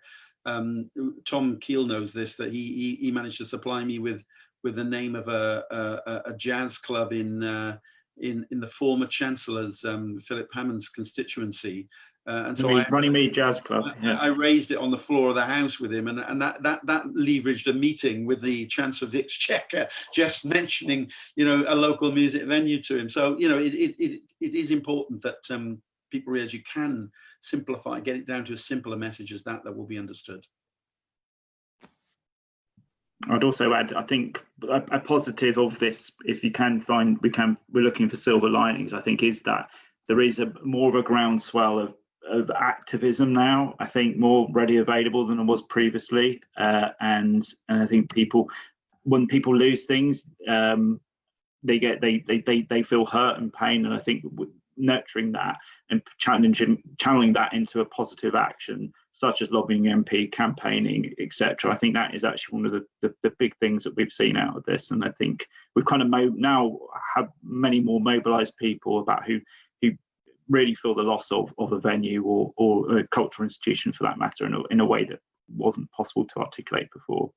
Tom Kiehl knows this, that he managed to supply me with the name of a jazz club in the former Chancellor's Philip Hammond's constituency. And so Runnymede Jazz Club. I raised it on the floor of the House with him, and that leveraged a meeting with the Chancellor of the Exchequer, just mentioning a local music venue to him. So it is important that people realize you can simplify, get it down to a simpler message as that will be understood. I'd also add, I think a positive of this, if you can find, we're looking for silver linings, I think, is that there is more of a groundswell of activism now. I think more ready available than it was previously, and I think when people lose things, they feel hurt and pain, and I think nurturing that and channeling that into a positive action, such as lobbying MP, campaigning, etc. I think that is actually one of the big things that we've seen out of this, and I think we've kind of now have many more mobilised people about who really feel the loss of a venue or a cultural institution, for that matter, in a way that wasn't possible to articulate before.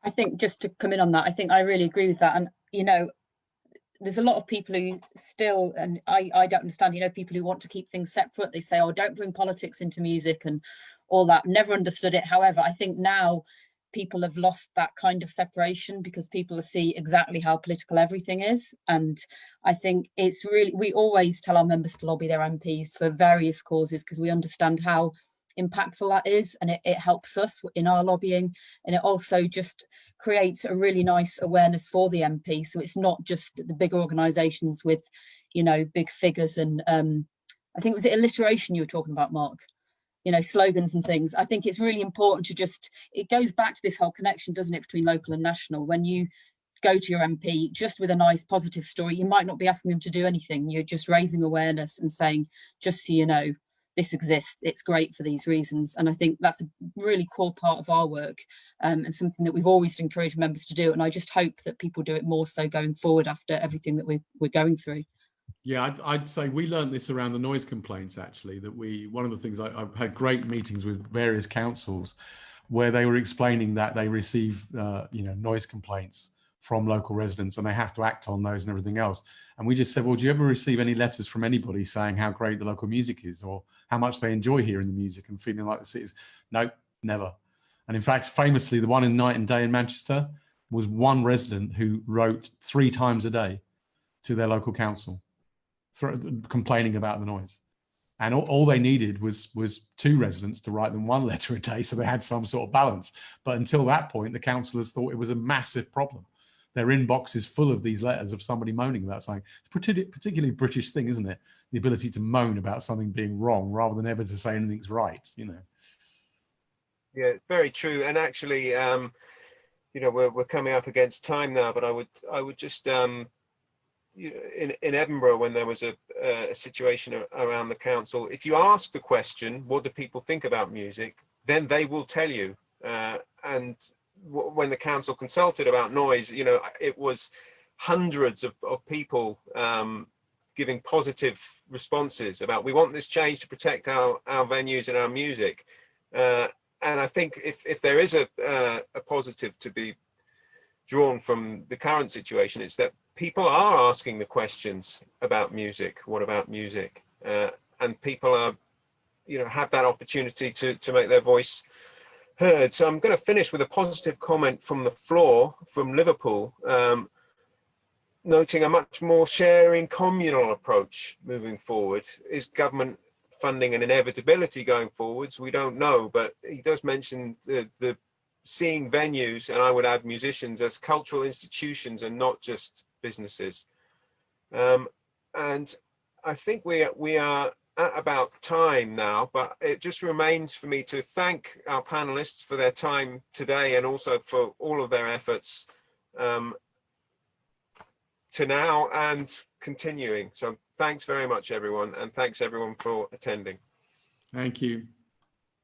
I think, just to come in on that, I think I really agree with that. And there's a lot of people who still, and I don't understand, people who want to keep things separate. They say, oh, don't bring politics into music and all that. Never understood it. However, I think now people have lost that kind of separation because people see exactly how political everything is. And I think it's really, we always tell our members to lobby their MPs for various causes because we understand how impactful that is, and it helps us in our lobbying, and it also just creates a really nice awareness for the MP. So it's not just the big organisations with big figures and I think, was it alliteration you were talking about, Mark? Slogans and things. I think it's really important to it goes back to this whole connection, doesn't it, between local and national. When you go to your MP just with a nice positive story, you might not be asking them to do anything. You're just raising awareness and saying, just so you know, this exists, it's great for these reasons. And I think that's a really core part of our work, and something that we've always encouraged members to do. And I just hope that people do it more so going forward after everything that we're going through. Yeah, I'd say we learned this around the noise complaints, actually, that one of the things, I've had great meetings with various councils where they were explaining that they receive, noise complaints from local residents and they have to act on those and everything else. And we just said, well, do you ever receive any letters from anybody saying how great the local music is or how much they enjoy hearing the music and feeling like the city's? No, never. And in fact, famously, the one in Night and Day in Manchester was one resident who wrote 3 times a day to their local council, complaining about the noise. And all they needed was 2 residents to write them 1 letter a day, so they had some sort of balance. But until that point, the councillors thought it was a massive problem. Their inbox is full of these letters of somebody moaning about something. It's a particularly British thing, isn't it? The ability to moan about something being wrong rather than ever to say anything's right, Yeah, very true. And actually, we're coming up against time now, but I would just in Edinburgh, when there was a situation around the council, if you ask the question, what do people think about music, then they will tell you. And when the council consulted about noise, it was hundreds of people giving positive responses about, we want this change to protect our venues and our music. And I think if there is a positive to be drawn from the current situation, it's that people are asking the questions about music. What about music? And people are, have that opportunity to make their voice heard. So I'm going to finish with a positive comment from the floor from Liverpool, noting a much more sharing communal approach moving forward. Is government funding an inevitability going forwards? We don't know, but he does mention the seeing venues, and I would add musicians, as cultural institutions and not just businesses. And I think we are at about time now, but it just remains for me to thank our panelists for their time today and also for all of their efforts to now and continuing. So thanks very much, everyone, and thanks everyone for attending. Thank you.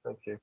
Thank you.